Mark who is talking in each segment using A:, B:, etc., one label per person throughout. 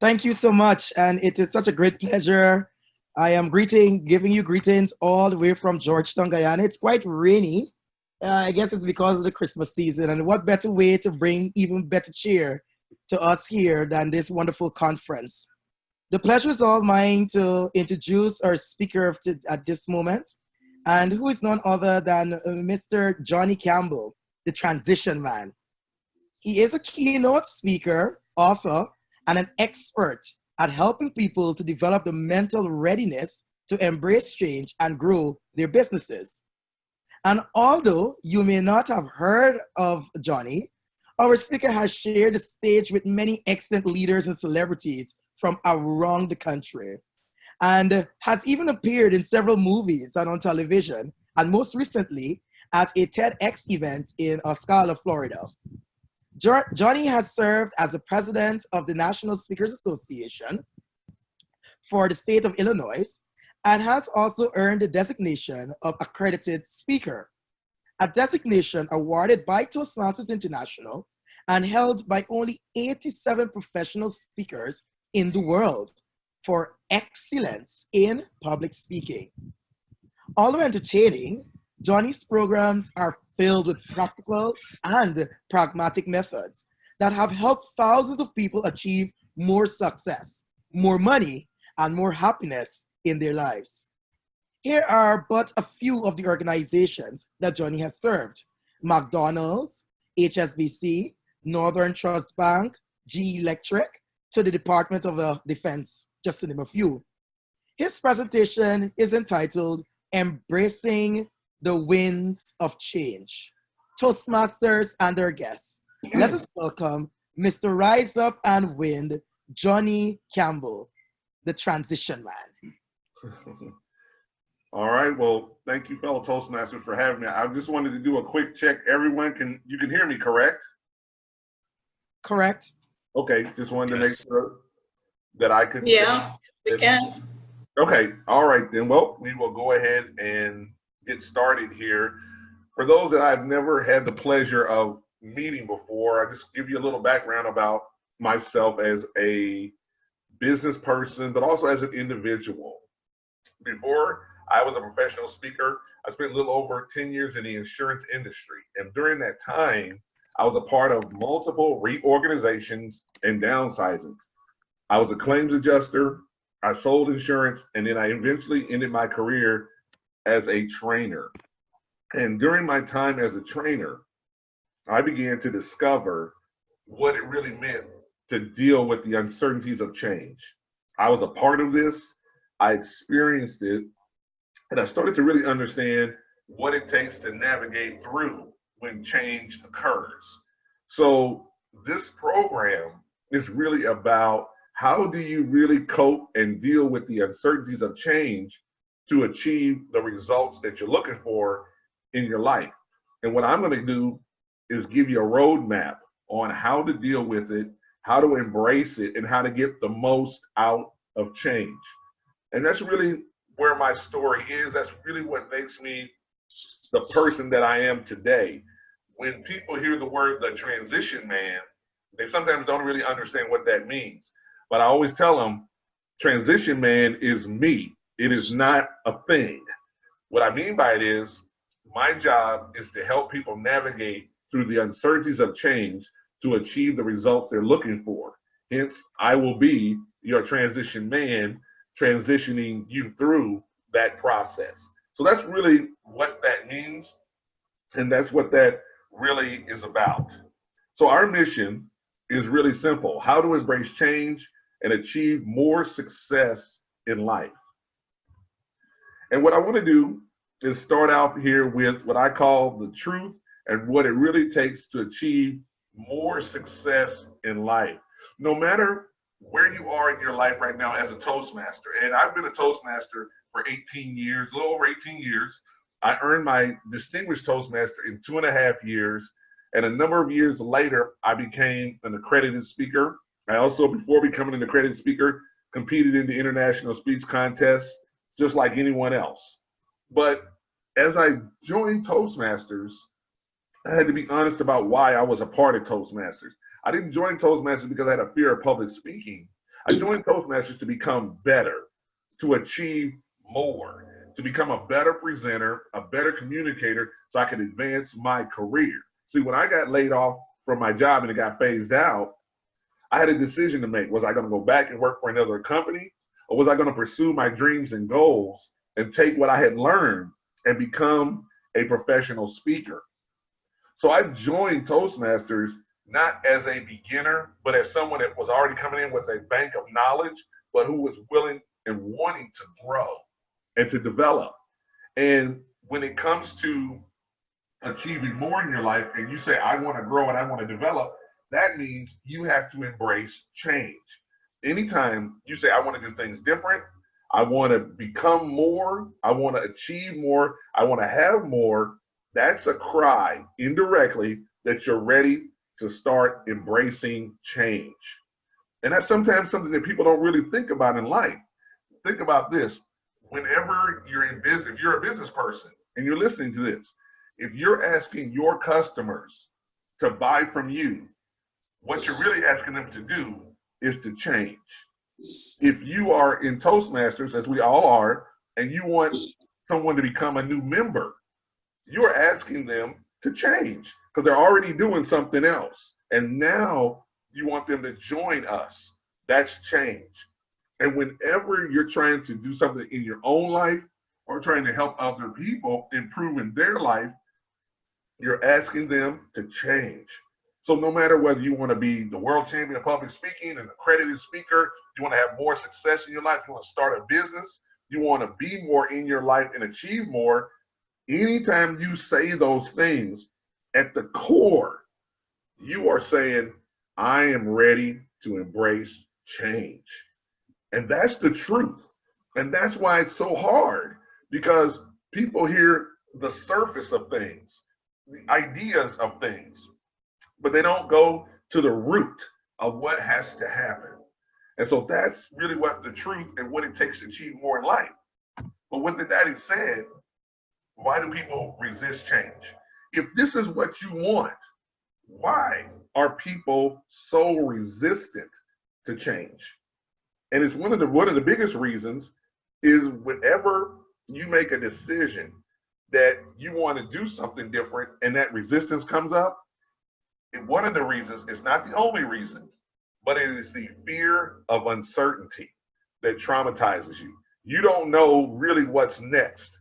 A: Thank you so much, and it is such a great pleasure. I am giving you greetings all the way from Georgetown, Guyana. It's quite rainy. I guess it's because of the Christmas season, and what better way to bring even better cheer to us here than this wonderful conference? The pleasure is all mine to introduce our speaker at this moment, and who is none other than Mr. Johnny Campbell, the transition man. He is a keynote speaker, author, and an expert at helping people to develop the mental readiness to embrace change and grow their businesses. And although you may not have heard of Johnny, our speaker has shared the stage with many excellent leaders and celebrities from around the country and has even appeared in several movies and on television, and most recently at a TEDx event in Ocala, Florida. Johnny has served as the president of the National Speakers Association for the state of Illinois and has also earned the designation of Accredited Speaker, a designation awarded by Toastmasters International and held by only 87 professional speakers in the world for excellence in public speaking. Although entertaining, Johnny's programs are filled with practical and pragmatic methods that have helped thousands of people achieve more success, more money, and more happiness in their lives. Here are but a few of the organizations that Johnny has served: McDonald's, HSBC, Northern Trust Bank, GE Electric, to the Department of Defense, just to name a few. His presentation is entitled Embracing the Winds of Change. Toastmasters and their guests, let us welcome Mr. Rise Up and Wind, Johnny Campbell, the transition man.
B: All right. Well, thank you, fellow Toastmasters, for having me. I just wanted to do a quick check. Everyone you can hear me, correct?
A: Correct.
B: Okay. Just wanted to make sure that I could.
C: Yeah, we can.
B: Okay. All right then. Well, we will go ahead and get started here. For those that I've never had the pleasure of meeting before, I just give you a little background about myself as a business person, but also as an individual. Before I was a professional speaker, I spent a little over 10 years in the insurance industry. And during that time, I was a part of multiple reorganizations and downsizings. I was a claims adjuster, I sold insurance, and then I eventually ended my career as a trainer. And during my time as a trainer, I began to discover what it really meant to deal with the uncertainties of change. I was a part of this, I experienced it, and I started to really understand what it takes to navigate through when change occurs. So this program is really about how do you really cope and deal with the uncertainties of change to achieve the results that you're looking for in your life. And what I'm going to do is give you a roadmap on how to deal with it, how to embrace it, and how to get the most out of change. And that's really where my story is. That's really what makes me the person that I am today. When people hear the word the transition man, they sometimes don't really understand what that means. But I always tell them, transition man is me. It is not a thing. What I mean by it is, my job is to help people navigate through the uncertainties of change to achieve the results they're looking for. Hence, I will be your transition man, transitioning you through that process. So that's really what that means, and that's what that really is about. So our mission is really simple: how to embrace change and achieve more success in life. And what I want to do is start out here with what I call the truth and what it really takes to achieve more success in life. No matter where you are in your life right now as a Toastmaster, and I've been a Toastmaster for 18 years, a little over 18 years. I earned my distinguished Toastmaster in 2.5 years, and a number of years later, I became an accredited speaker. I also, before becoming an accredited speaker, competed in the international speech contest, just like anyone else. But as I joined Toastmasters, I had to be honest about why I was a part of Toastmasters. I didn't join Toastmasters because I had a fear of public speaking. I joined Toastmasters to become better, to achieve more, to become a better presenter, a better communicator, so I could advance my career. See, when I got laid off from my job and it got phased out, I had a decision to make. Was I going to go back and work for another company, or was I going to pursue my dreams and goals and take what I had learned and become a professional speaker? So I joined Toastmasters not as a beginner, but as someone that was already coming in with a bank of knowledge, but who was willing and wanting to grow and to develop. And when it comes to achieving more in your life and you say, I want to grow and I want to develop, that means you have to embrace change. Anytime you say, I want to do things different, I want to become more, I want to achieve more, I want to have more, that's a cry indirectly that you're ready to start embracing change. And that's sometimes something that people don't really think about in life. Think about this. Whenever you're in business, if you're a business person and you're listening to this, if you're asking your customers to buy from you, what you're really asking them to do is to change. If you are in Toastmasters, as we all are, and you want someone to become a new member, you're asking them to change because they're already doing something else. And now you want them to join us. That's change. And whenever you're trying to do something in your own life or trying to help other people improve in their life, you're asking them to change. So no matter whether you want to be the world champion of public speaking, an accredited speaker, you want to have more success in your life, you want to start a business, you want to be more in your life and achieve more, anytime you say those things, at the core, you are saying, I am ready to embrace change. And that's the truth. And that's why it's so hard, because people hear the surface of things, the ideas of things, but they don't go to the root of what has to happen. And so that's really what the truth and what it takes to achieve more in life. But with that being said, why do people resist change? If this is what you want, why are people so resistant to change? And it's one of the biggest reasons is whenever you make a decision that you want to do something different and that resistance comes up, one of the reasons, it's not the only reason, but it is the fear of uncertainty that traumatizes you. You don't know really what's next.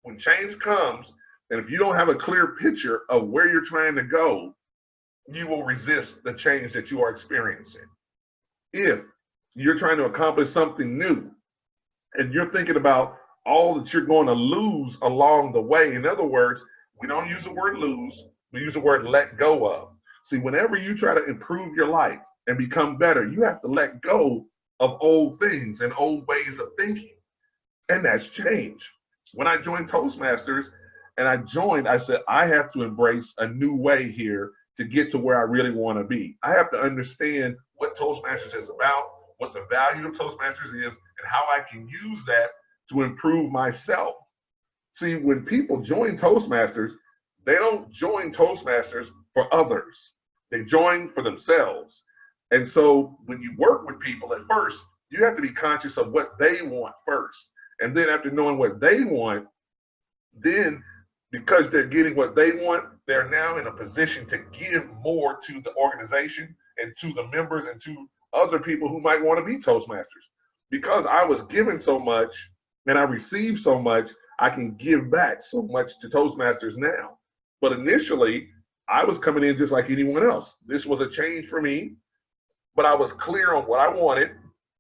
B: When change comes, and if you don't have a clear picture of where you're trying to go, you will resist the change that you are experiencing. If you're trying to accomplish something new and you're thinking about all that you're going to lose along the way, in other words, we don't use the word lose, we use the word let go of. See, whenever you try to improve your life and become better, you have to let go of old things and old ways of thinking. And that's change. When I joined Toastmasters I said, I have to embrace a new way here to get to where I really want to be. I have to understand what Toastmasters is about, what the value of Toastmasters is, and how I can use that to improve myself. See, when people join Toastmasters, they don't join Toastmasters for others. They join for themselves. And so when you work with people at first, you have to be conscious of what they want first. And then after knowing what they want, then because they're getting what they want, they're now in a position to give more to the organization and to the members and to other people who might want to be Toastmasters. Because I was given so much and I received so much, I can give back so much to Toastmasters now. But initially, I was coming in just like anyone else. This was a change for me, but I was clear on what I wanted,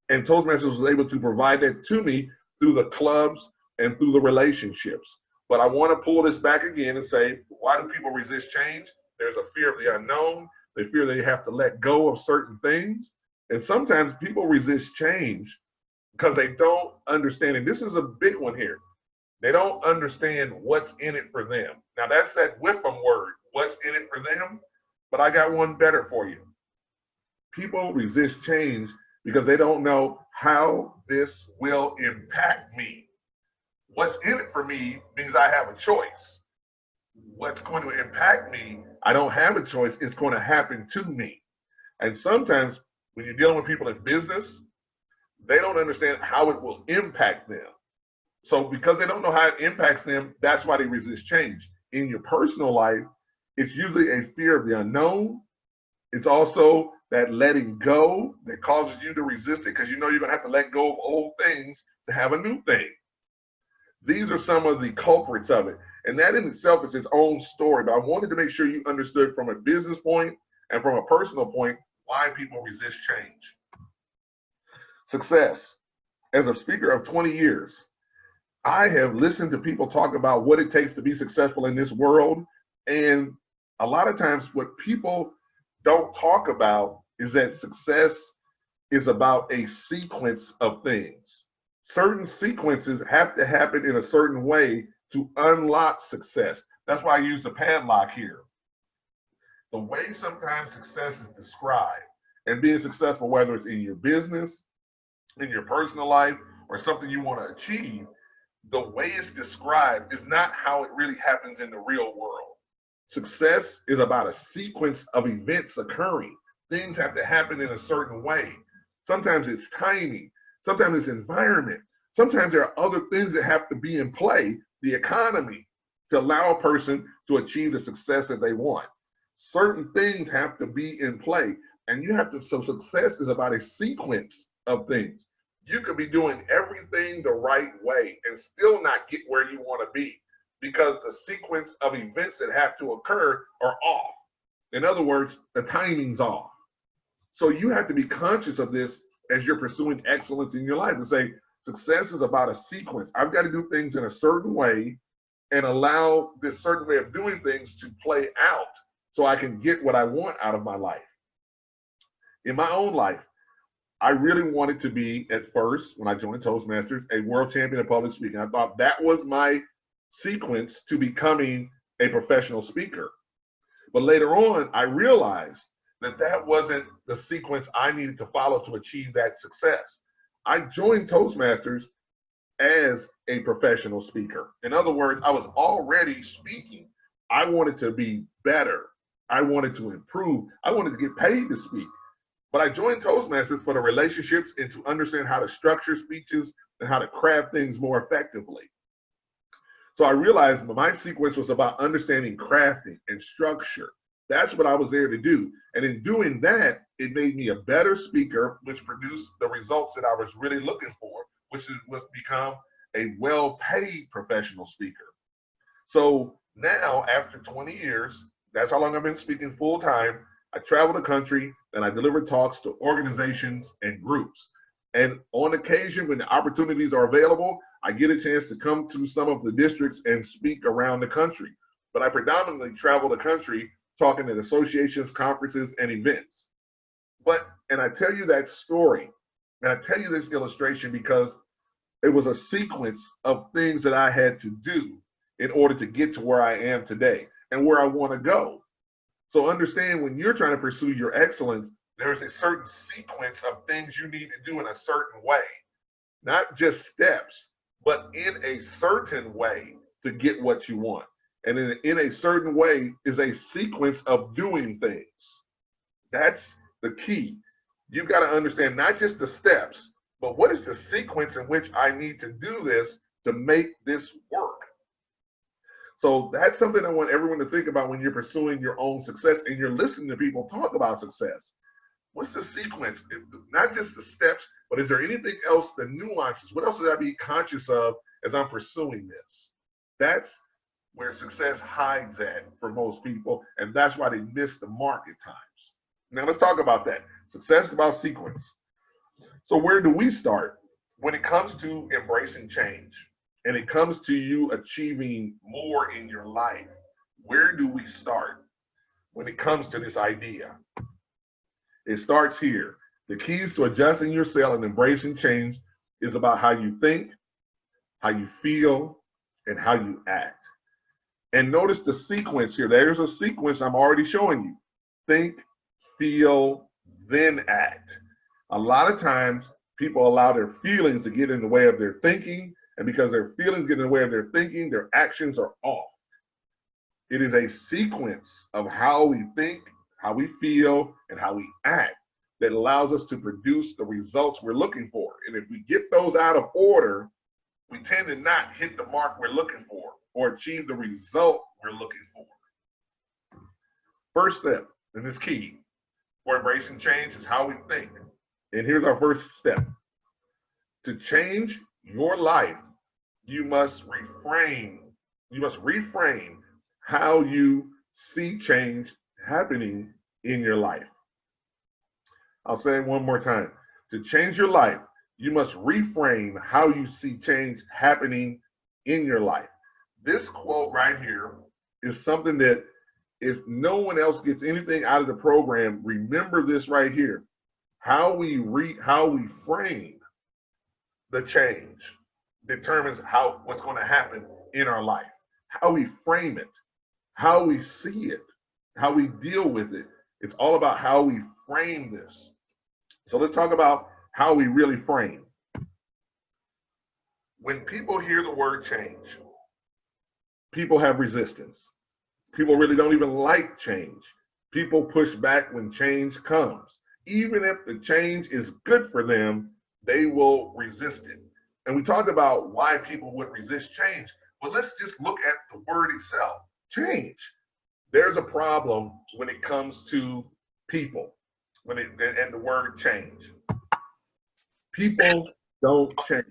B: and Toastmasters was able to provide that to me through the clubs and through the relationships. But I want to pull this back again and say, why do people resist change? There's a fear of the unknown. They fear they have to let go of certain things. And sometimes people resist change because they don't understand, and this is a big one here, they don't understand what's in it for them. Now that's that Whipham word, what's in it for them, but I got one better for you. People resist change because they don't know how this will impact me. What's in it for me means I have a choice. What's going to impact me, I don't have a choice, it's going to happen to me. And sometimes when you're dealing with people in business, they don't understand how it will impact them. So because they don't know how it impacts them, that's why they resist change. In your personal life, it's usually a fear of the unknown. It's also that letting go that causes you to resist it because you know you're going to have to let go of old things to have a new thing. These are some of the culprits of it. And that in itself is its own story. But I wanted to make sure you understood from a business point and from a personal point why people resist change. Success. As a speaker of 20 years, I have listened to people talk about what it takes to be successful in this world. And a lot of times what people don't talk about is that success is about a sequence of things. Certain sequences have to happen in a certain way to unlock success. That's why I use the padlock here. The way sometimes success is described and being successful, whether it's in your business, in your personal life, or something you want to achieve, the way it's described is not how it really happens in the real world. Success is about a sequence of events occurring. Things have to happen in a certain way. Sometimes it's timing. Sometimes it's environment. Sometimes there are other things that have to be in play, the economy, to allow a person to achieve the success that they want. Certain things have to be in play, and you have to, so success is about a sequence of things. You could be doing everything the right way and still not get where you want to be because the sequence of events that have to occur are off. In other words, the timing's off. So you have to be conscious of this as you're pursuing excellence in your life and say, success is about a sequence. I've got to do things in a certain way and allow this certain way of doing things to play out so I can get what I want out of my life. In my own life, I really wanted to be, at first, when I joined Toastmasters, a world champion of public speaking. I thought that was my sequence to becoming a professional speaker. But later on, I realized that that wasn't the sequence I needed to follow to achieve that success. I joined Toastmasters as a professional speaker. In other words, I was already speaking. I wanted to be better. I wanted to improve. I wanted to get paid to speak. But I joined Toastmasters for the relationships and to understand how to structure speeches and how to craft things more effectively. So I realized my sequence was about understanding crafting and structure. That's what I was there to do. And in doing that, it made me a better speaker, which produced the results that I was really looking for, which was become a well-paid professional speaker. So now, after 20 years, that's how long I've been speaking full time. I travel the country and I deliver talks to organizations and groups. And on occasion, when the opportunities are available, I get a chance to come to some of the districts and speak around the country. But I predominantly travel the country talking at associations, conferences, and events. And I tell you that story, and I tell you this illustration because it was a sequence of things that I had to do in order to get to where I am today and where I want to go. So understand, when you're trying to pursue your excellence, there's a certain sequence of things you need to do in a certain way, not just steps, but in a certain way to get what you want. And in a certain way is a sequence of doing things. That's the key. You've got to understand not just the steps, but what is the sequence in which I need to do this to make this work. So that's something I want everyone to think about when you're pursuing your own success and you're listening to people talk about success. What's the sequence? Not just the steps, but is there anything else, the nuances? What else should I be conscious of as I'm pursuing this? That's where success hides at for most people, and that's why they miss the mark at times. Now let's talk about that. Success is about sequence. So where do we start when it comes to embracing change? And it comes to you achieving more in your life? Where do we start when it comes to this idea? It starts here. The keys to adjusting yourself and embracing change is about how you think, how you feel, and how you act. And notice the sequence here. There's a sequence I'm already showing you. Think, feel, then act. A lot of times people allow their feelings to get in the way of their thinking, and because their feelings get in the way of their thinking, their actions are off. It is a sequence of how we think, how we feel, and how we act that allows us to produce the results we're looking for. And if we get those out of order, we tend to not hit the mark we're looking for or achieve the result we're looking for. First step, and it's key, for embracing change is how we think. And here's our first step. To change your life, you must reframe how you see change happening in your life. I'll say it one more time. To change your life, you must reframe how you see change happening in your life. This quote right here is something that if no one else gets anything out of the program, remember this right here. How we frame the change determines what's going to happen in our life. How we frame it, how we see it, how we deal with it. It's all about how we frame this. So let's talk about how we really frame. When people hear the word change, people have resistance. People really don't even like change. People push back when change comes. Even if the change is good for them, they will resist it. And we talked about why people would resist change, but let's just look at the word itself, change. There's a problem when it comes to people, and the word change. People don't change.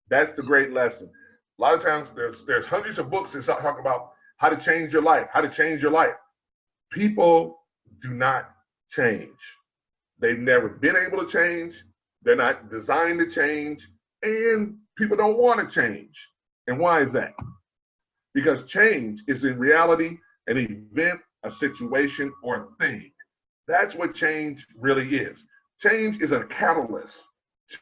B: That's the great lesson. A lot of times there's hundreds of books that talk about how to change your life, how to change your life. People do not change. They've never been able to change. They're not designed to change, and people don't want to change. And why is that? Because change is in reality an event, a situation, or a thing. That's what change really is. Change is a catalyst.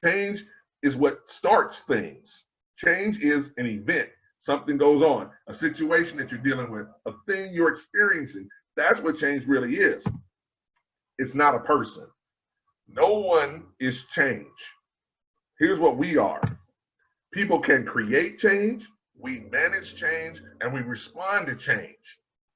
B: Change is what starts things. Change is an event. Something goes on, a situation that you're dealing with, a thing you're experiencing. That's what change really is. It's not a person. No one is change. Here's what we are. People can create change, we manage change, and we respond to change.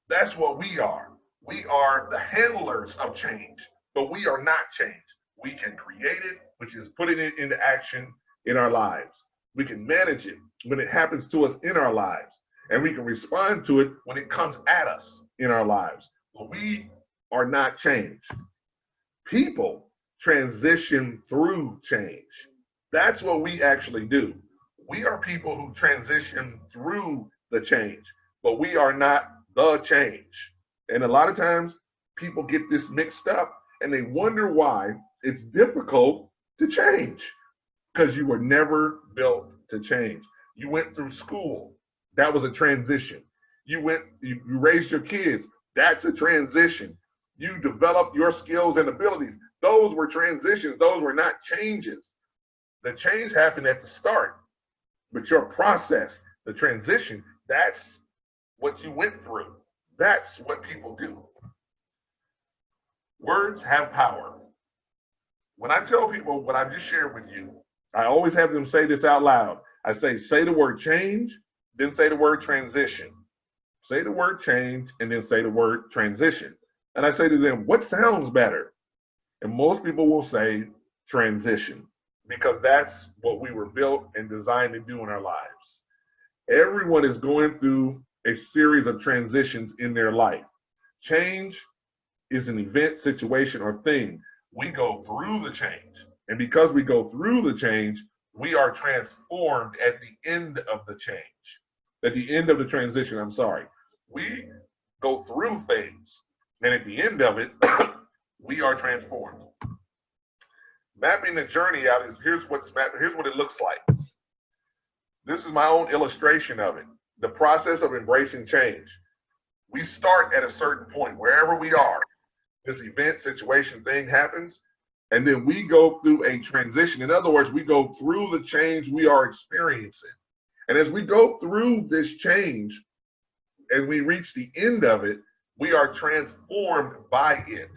B: That's what we are. We are the handlers of change, but we are not change. We can create it, which is putting it into action in our lives. We can manage it when it happens to us in our lives, and we can respond to it when it comes at us in our lives. But we are not change. People transition through change. That's what we actually do. We are people who transition through the change, but we are not the change. And a lot of times people get this mixed up and they wonder why it's difficult to change, because you were never built to change. You went through school. That was a transition. You raised your kids. That's a transition. You developed your skills and abilities. Those were transitions. Those were not changes. The change happened at the start, but your process, the transition, that's what you went through. That's what people do. Words have power. When I tell people what I just shared with you, I always have them say this out loud. I say the word change, then say the word transition. Say the word change, and then say the word transition. And I say to them, what sounds better? And most people will say transition, because that's what we were built and designed to do in our lives. Everyone is going through a series of transitions in their life. Change is an event, situation, or thing. We go through the change. And because we go through the change, we are transformed at the end of the change. At the end of the transition, I'm sorry. We go through things, and at the end of it, we are transformed. Mapping the journey out is here's what it looks like. This is my own illustration of it. The process of embracing change. We start at a certain point, wherever we are. This event, situation, thing happens, and then we go through a transition. In other words, we go through the change we are experiencing. And as we go through this change and we reach the end of it, we are transformed by it.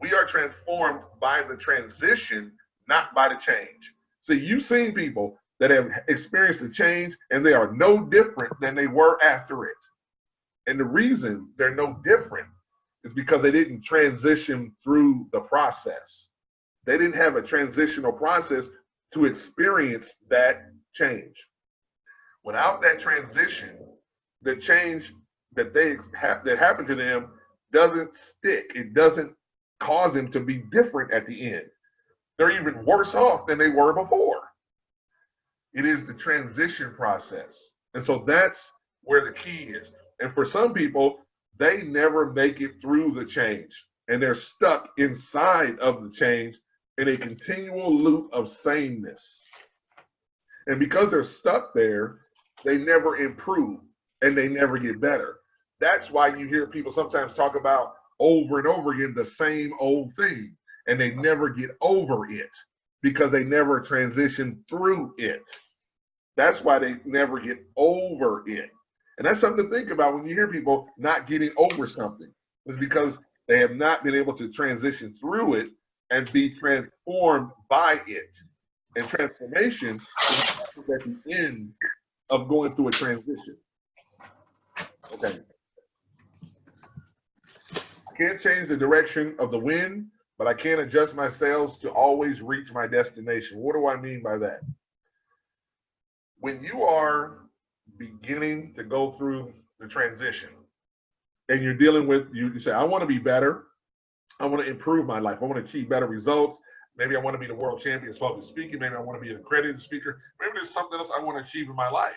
B: We are transformed by the transition, not by the change. See, you've seen people that have experienced the change and they are no different than they were after it. And the reason they're no different is because they didn't transition through the process. They didn't have a transitional process to experience that change. Without that transition, the change that that happened to them doesn't stick. It doesn't cause them to be different at the end. They're even worse off than they were before. It is the transition process. And so that's where the key is. And for some people, they never make it through the change, and they're stuck inside of the change in a continual loop of sameness. And because they're stuck there, they never improve and they never get better. That's why you hear people sometimes talk about over and over again the same old thing, and they never get over it because they never transition through it. That's why they never get over it. And that's something to think about when you hear people not getting over something. It's because they have not been able to transition through it and be transformed by it. And transformation is at the end of going through a transition. Okay. I can't change the direction of the wind, but I can adjust my sails to always reach my destination. What do I mean by that? When you are beginning to go through the transition and you're dealing with, you say, I want to be better. I want to improve my life. I want to achieve better results. Maybe I want to be the world champion in public speaking. Maybe I want to be an accredited speaker. Maybe there's something else I want to achieve in my life.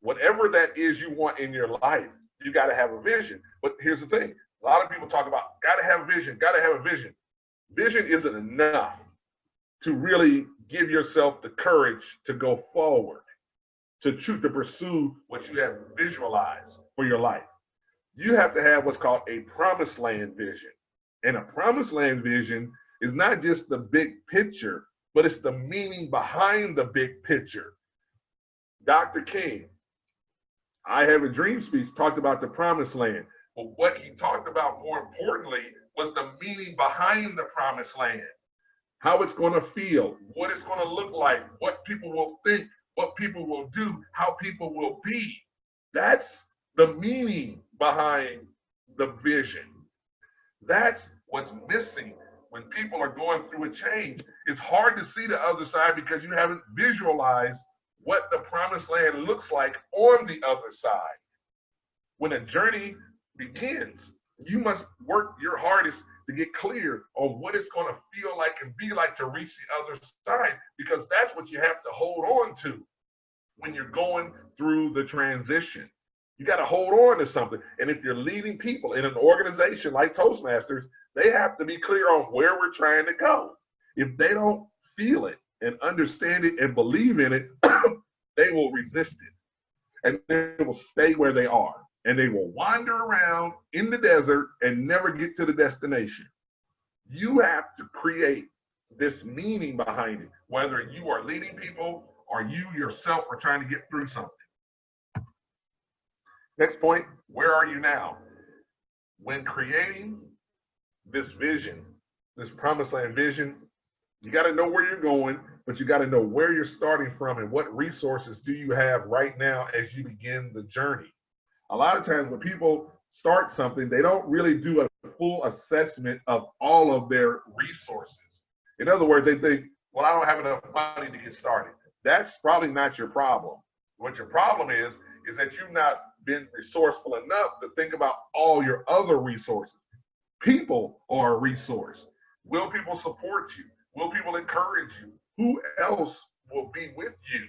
B: Whatever that is you want in your life, you got to have a vision. But here's the thing. A lot of people talk about, got to have a vision, got to have a vision. Vision isn't enough to really give yourself the courage to go forward, to pursue what you have visualized for your life. You have to have what's called a promised land vision. And a promised land vision is not just the big picture, but it's the meaning behind the big picture. Dr. King, I Have a Dream speech, talked about the promised land. But what he talked about more importantly was the meaning behind the promised land. How it's going to feel, what it's going to look like, what people will think, what people will do, how people will be. That's the meaning behind the vision. That's what's missing when people are going through a change. It's hard to see the other side because you haven't visualized what the promised land looks like on the other side. When a journey begins, you must work your hardest to get clear on what it's going to feel like and be like to reach the other side, because that's what you have to hold on to when you're going through the transition. You got to hold on to something. And if you're leading people in an organization like Toastmasters, they have to be clear on where we're trying to go. If they don't feel it and understand it and believe in it, they will resist it. And they will stay where they are. And they will wander around in the desert and never get to the destination. You have to create this meaning behind it, whether you are leading people or you yourself are trying to get through something. Next point, where are you now? When creating this vision, this promised land vision, you got to know where you're going, but you got to know where you're starting from and what resources do you have right now as you begin the journey. A lot of times when people start something, they don't really do a full assessment of all of their resources. In other words, they think, well, I don't have enough money to get started. That's probably not your problem. What your problem is that you've not been resourceful enough to think about all your other resources. People are a resource. Will people support you? Will people encourage you? Who else will be with you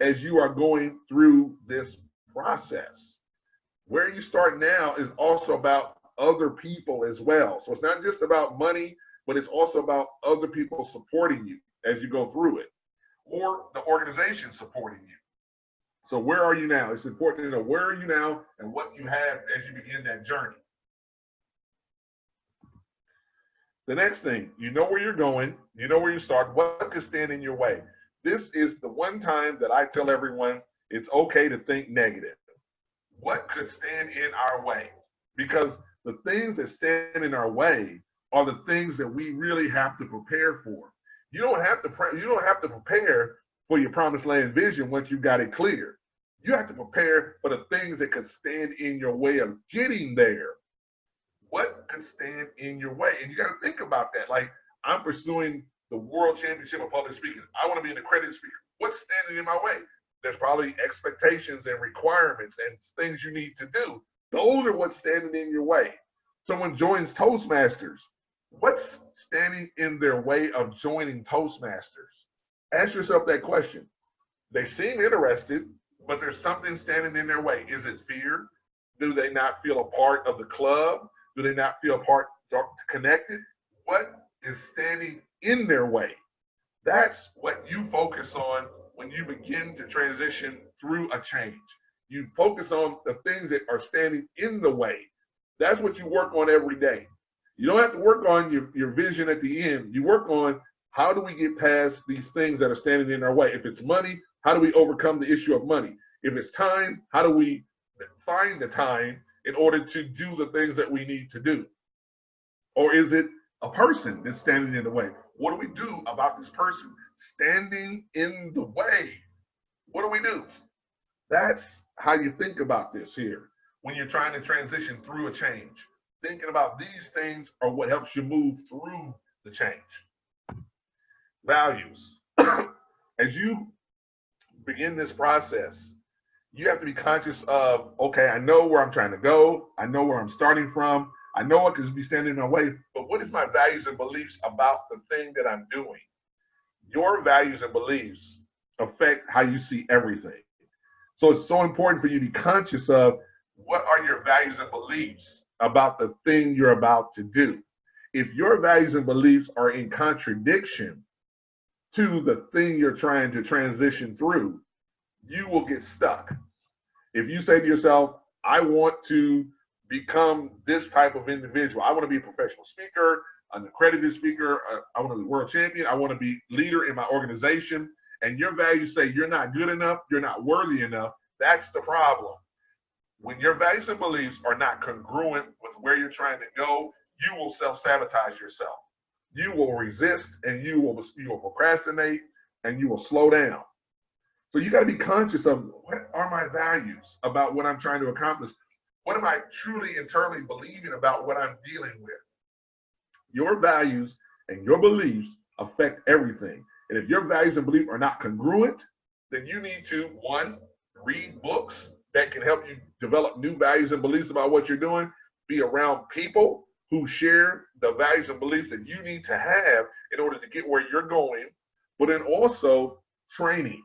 B: as you are going through this process? Where you start now is also about other people as well. So it's not just about money, but it's also about other people supporting you as you go through it, or the organization supporting you. So where are you now? It's important to know where are you now and what you have as you begin that journey. The next thing, you know where you're going, you know where you start, what could stand in your way. This is the one time that I tell everyone it's okay to think negative. What could stand in our way? Because the things that stand in our way are the things that we really have to prepare for. You don't have to prepare for your promised land vision once you got it clear. You have to prepare for the things that could stand in your way of getting there. What could stand in your way? And you got to think about that. Like, I'm pursuing the World Championship of Public Speaking. I want to be an accredited speaker. What's standing in my way? There's probably expectations and requirements and things you need to do. Those are what's standing in your way. Someone joins Toastmasters. What's standing in their way of joining Toastmasters? Ask yourself that question. They seem interested, but there's something standing in their way. Is it fear? Do they not feel a part of the club? Do they not feel connected? What is standing in their way? That's what you focus on when you begin to transition through a change. You focus on the things that are standing in the way. That's what you work on every day. You don't have to work on your vision at the end. You work on how do we get past these things that are standing in our way. If it's money, how do we overcome the issue of money? If it's time, how do we find the time in order to do the things that we need to do? Or is it a person that's standing in the way? What do we do about this person standing in the way? What do we do? That's how you think about this here when you're trying to transition through a change. Thinking about these things are what helps you move through the change. Values. As you begin this process, you have to be conscious of, okay, I know where I'm trying to go. I know where I'm starting from. I know what could be standing in my way, but what is my values and beliefs about the thing that I'm doing? Your values and beliefs affect how you see everything. So it's so important for you to be conscious of what are your values and beliefs about the thing you're about to do. If your values and beliefs are in contradiction to the thing you're trying to transition through, you will get stuck. If you say to yourself, I want to become this type of individual, I want to be a professional speaker, an accredited speaker, I want to be world champion, I want to be leader in my organization, and your values say you're not good enough, you're not worthy enough, that's the problem. When your values and beliefs are not congruent with where you're trying to go, you will self-sabotage yourself. You will resist, and you will procrastinate, and you will slow down. So you got to be conscious of, what are my values about what I'm trying to accomplish? What am I truly internally believing about what I'm dealing with? Your values and your beliefs affect everything. And if your values and beliefs are not congruent, then you need to, one, read books that can help you develop new values and beliefs about what you're doing, be around people who share the values and beliefs that you need to have in order to get where you're going, but then also training.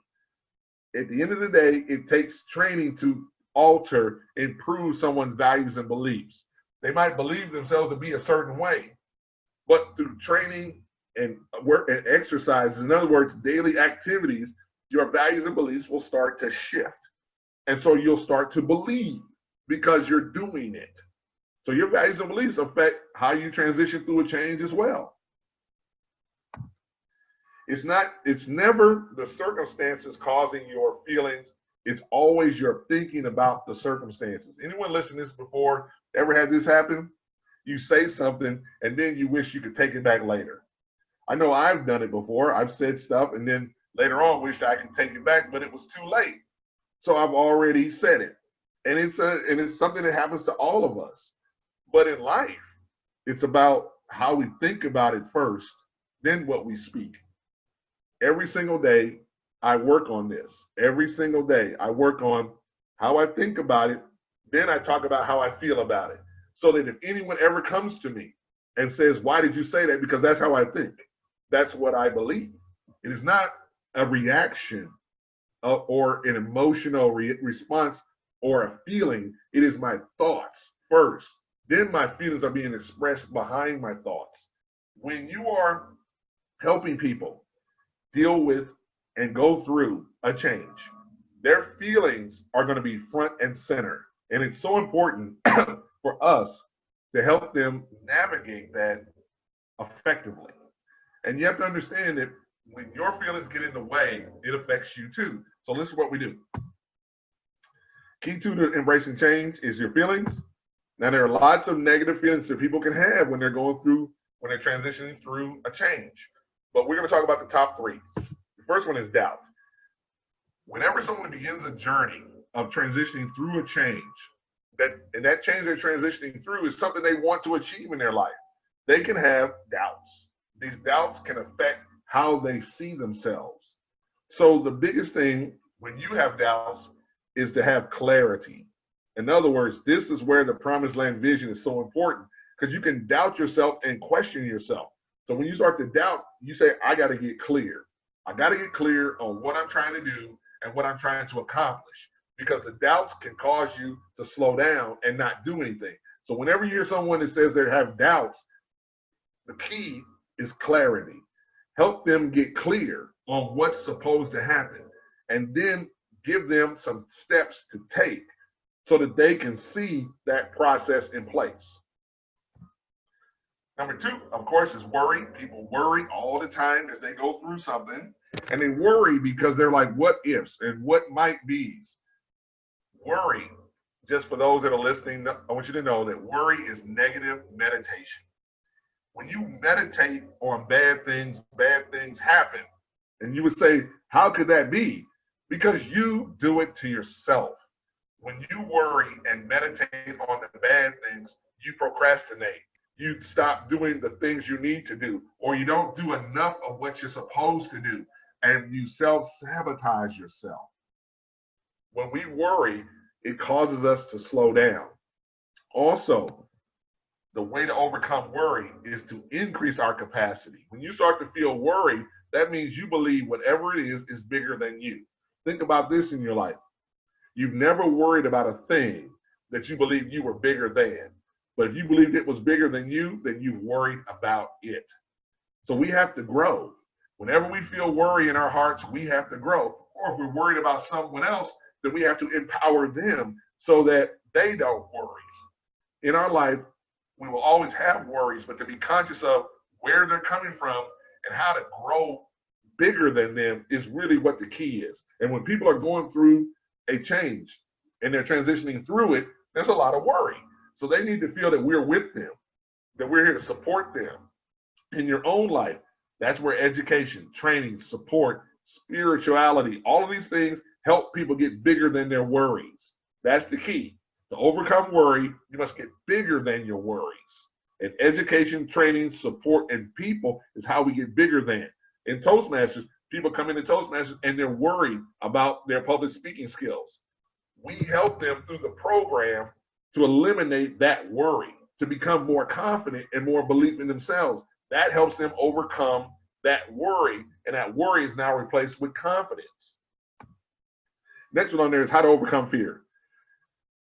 B: At the end of the day, it takes training to alter, improve someone's values and beliefs. They might believe themselves to be a certain way, but through training and work and exercise, in other words, daily activities, your values and beliefs will start to shift. And so you'll start to believe because you're doing it. So your values and beliefs affect how you transition through a change as well. It's never the circumstances causing your feelings. It's always your thinking about the circumstances. Anyone listened to this before, ever had this happen? You say something and then you wish you could take it back later. I know I've done it before. I've said stuff and then later on wished I could take it back, but it was too late. So I've already said it. And it's something that happens to all of us. But in life, it's about how we think about it first, then what we speak. Every single day, I work on this. Every single day, I work on how I think about it. Then I talk about how I feel about it. So that if anyone ever comes to me and says, why did you say that? Because that's how I think. That's what I believe. It is not a reaction or an emotional response or a feeling. It is my thoughts first. Then my feelings are being expressed behind my thoughts. When you are helping people deal with and go through a change, their feelings are going to be front and center. And it's so important for us to help them navigate that effectively. And you have to understand that when your feelings get in the way, it affects you too. So this is what we do. Key to embracing change is your feelings. Now, there are lots of negative feelings that people can have when they're transitioning through a change. But we're going to talk about the top three. The first one is doubt. Whenever someone begins a journey of transitioning through a change, that change they're transitioning through is something they want to achieve in their life, they can have doubts. these doubts can affect how they see themselves. So the biggest thing when you have doubts is to have clarity. In other words, this is where the promised land vision is so important, because you can doubt yourself and question yourself. So when you start to doubt, you say, I got to get clear. I got to get clear on what I'm trying to do and what I'm trying to accomplish, because the doubts can cause you to slow down and not do anything. So whenever you hear someone that says they have doubts, the key is clarity. Help them get clear on what's supposed to happen, and then give them some steps to take so that they can see that process in place. Number two, of course, is worry. People worry all the time as they go through something, and they worry because they're like, what ifs and what might be's. Worry, just for those that are listening, I want you to know that worry is negative meditation. When you meditate on bad things happen. And you would say, how could that be? Because you do it to yourself. When you worry and meditate on the bad things, you procrastinate. You stop doing the things you need to do, or you don't do enough of what you're supposed to do, and you self-sabotage yourself. When we worry, it causes us to slow down. Also, the way to overcome worry is to increase our capacity. When you start to feel worry, that means you believe whatever it is bigger than you. Think about this in your life. You've never worried about a thing that you believed you were bigger than. But if you believed it was bigger than you, then you worried about it. So we have to grow. Whenever we feel worry in our hearts, we have to grow. Or if we're worried about someone else, then we have to empower them so that they don't worry. In our life, we will always have worries, but to be conscious of where they're coming from and how to grow bigger than them is really what the key is. And when people are going through a change and they're transitioning through it, there's a lot of worry. So they need to feel that we're with them, that we're here to support them. In your own life, that's where education, training, support, spirituality, all of these things help people get bigger than their worries. That's the key. To overcome worry, you must get bigger than your worries. And education, training, support, and people is how we get bigger than. In Toastmasters, people come into Toastmasters and they're worried about their public speaking skills. We help them through the program to eliminate that worry, to become more confident and more belief in themselves. That helps them overcome that worry, and that worry is now replaced with confidence. Next one on there is how to overcome fear.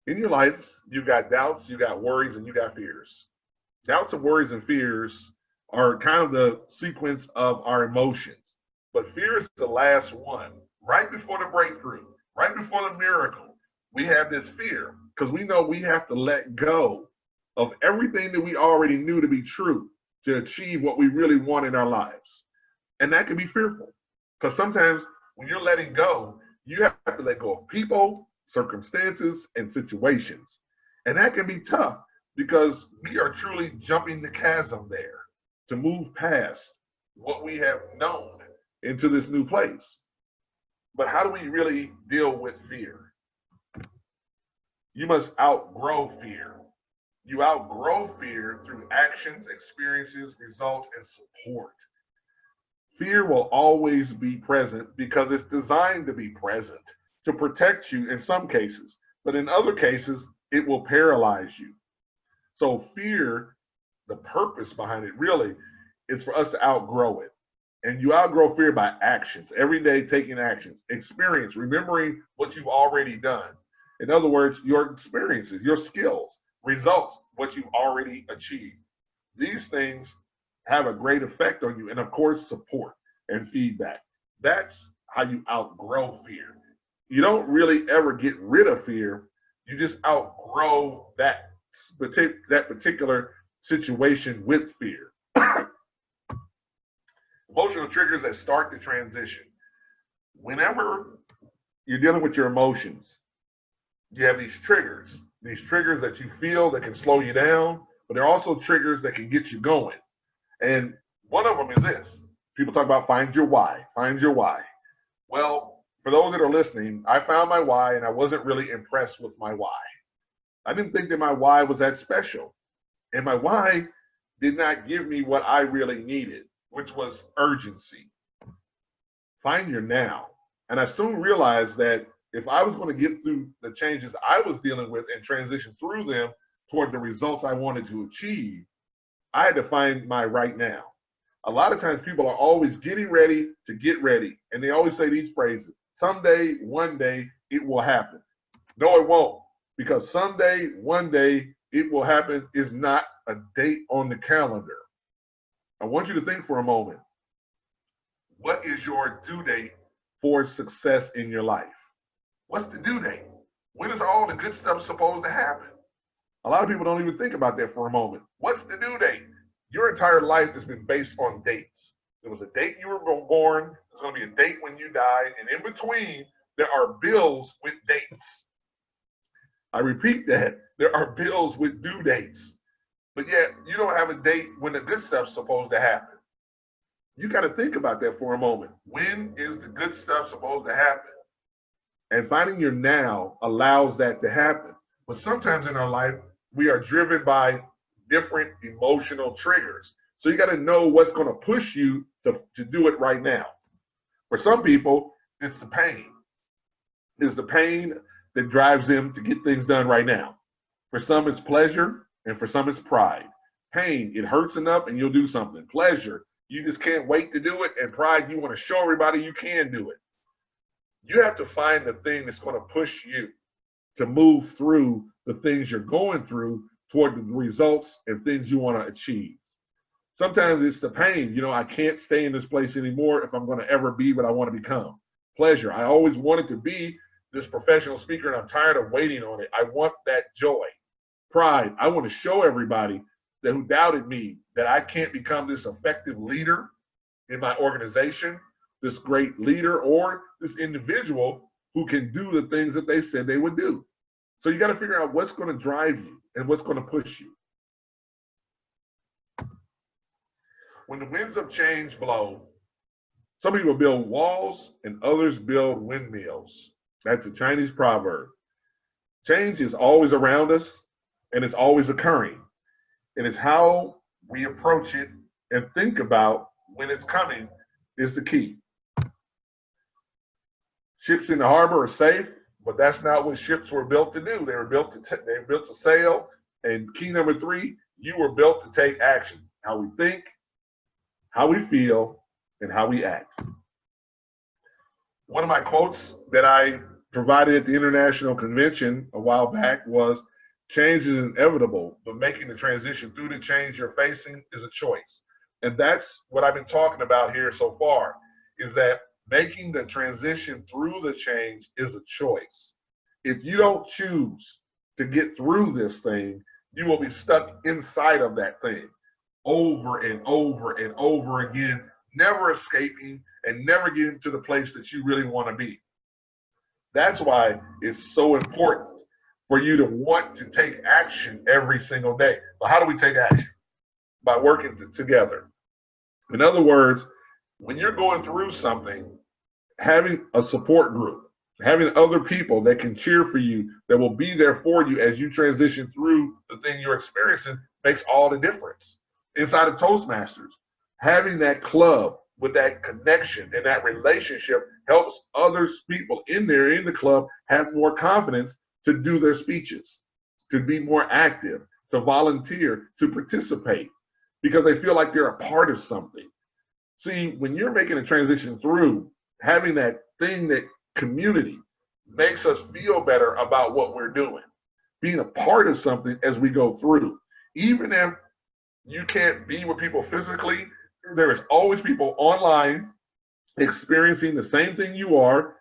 B: In your life, you've got doubts, you got worries, and you got fears. Doubts and worries and fears are kind of the sequence of our emotions. But fear is the last one. Right before the breakthrough, right before the miracle, we have this fear because we know we have to let go of everything that we already knew to be true to achieve what we really want in our lives. And that can be fearful because sometimes when you're letting go, you have to let go of people, circumstances, and situations. And that can be tough because we are truly jumping the chasm there to move past what we have known into this new place. But how do we really deal with fear? You must outgrow fear. You outgrow fear through actions, experiences, results, and support. Fear will always be present because it's designed to be present, to protect you in some cases, but in other cases, it will paralyze you. So fear, the purpose behind it really is for us to outgrow it. And you outgrow fear by actions, every day taking actions, experience, remembering what you've already done. In other words, your experiences, your skills, results, what you've already achieved. These things have a great effect on you, and of course, support and feedback. That's how you outgrow fear. You don't really ever get rid of fear. You just outgrow that particular situation with fear. Emotional triggers that start the transition. Whenever you're dealing with your emotions, you have these triggers that you feel that can slow you down, but there are also triggers that can get you going. And one of them is this. People talk about find your why, find your why. Well, for those that are listening, I found my why and I wasn't really impressed with my why. I didn't think that my why was that special. And my why did not give me what I really needed, which was urgency. Find your now. And I soon realized that if I was going to get through the changes I was dealing with and transition through them toward the results I wanted to achieve, I had to find my right now. A lot of times people are always getting ready to get ready. And they always say these phrases, someday, one day, it will happen. No, it won't. Because someday, one day, it will happen is not a date on the calendar. I want you to think for a moment. What is your due date for success in your life? What's the due date? When is all the good stuff supposed to happen? A lot of people don't even think about that for a moment. What's the due date? Your entire life has been based on dates. There was a date you were born. There's going to be a date when you die. And in between, there are bills with dates. I repeat that. There are bills with due dates. But yet, you don't have a date when the good stuff's supposed to happen. You got to think about that for a moment. When is the good stuff supposed to happen? And finding your now allows that to happen. But sometimes in our life, we are driven by different emotional triggers. So you got to know what's going to push you to do it right now. For some people, it's the pain. It's the pain that drives them to get things done right now. For some, it's pleasure, and for some, it's pride. Pain, it hurts enough and you'll do something. Pleasure, you just can't wait to do it. And pride, you want to show everybody you can do it. You have to find the thing that's going to push you to move through the things you're going through toward the results and things you want to achieve. Sometimes it's the pain. You know, I can't stay in this place anymore if I'm going to ever be what I want to become. Pleasure, I always wanted to be this professional speaker and I'm tired of waiting on it. I want that joy. Pride, I want to show everybody that who doubted me that I can't become this effective leader in my organization, this great leader, or this individual who can do the things that they said they would do. So you got to figure out what's going to drive you and what's going to push you. When the winds of change blow, some people build walls and others build windmills. That's a Chinese proverb. Change is always around us and it's always occurring. And it's how we approach it and think about when it's coming is the key. Ships in the harbor are safe, but that's not what ships were built to do. They were built to sail. And key number 3, you were built to take action. How we think, how we feel, and how we act. One of my quotes that I provided at the International Convention a while back was, change is inevitable, but making the transition through the change you're facing is a choice. And that's what I've been talking about here so far, is that making the transition through the change is a choice. If you don't choose to get through this thing, you will be stuck inside of that thing over and over and over again, never escaping and never getting to the place that you really want to be. That's why it's so important for you to want to take action every single day. But how do we take action? By working together. In other words, when you're going through something, having a support group, having other people that can cheer for you, that will be there for you as you transition through the thing you're experiencing, makes all the difference. Inside of Toastmasters, having that club with that connection and that relationship helps other people in there in the club have more confidence to do their speeches, to be more active, to volunteer, to participate, because they feel like they're a part of something. See, when you're making a transition through, having that thing, that community, makes us feel better about what we're doing, being a part of something as we go through. Even if you can't be with people physically, there is always people online experiencing the same thing you are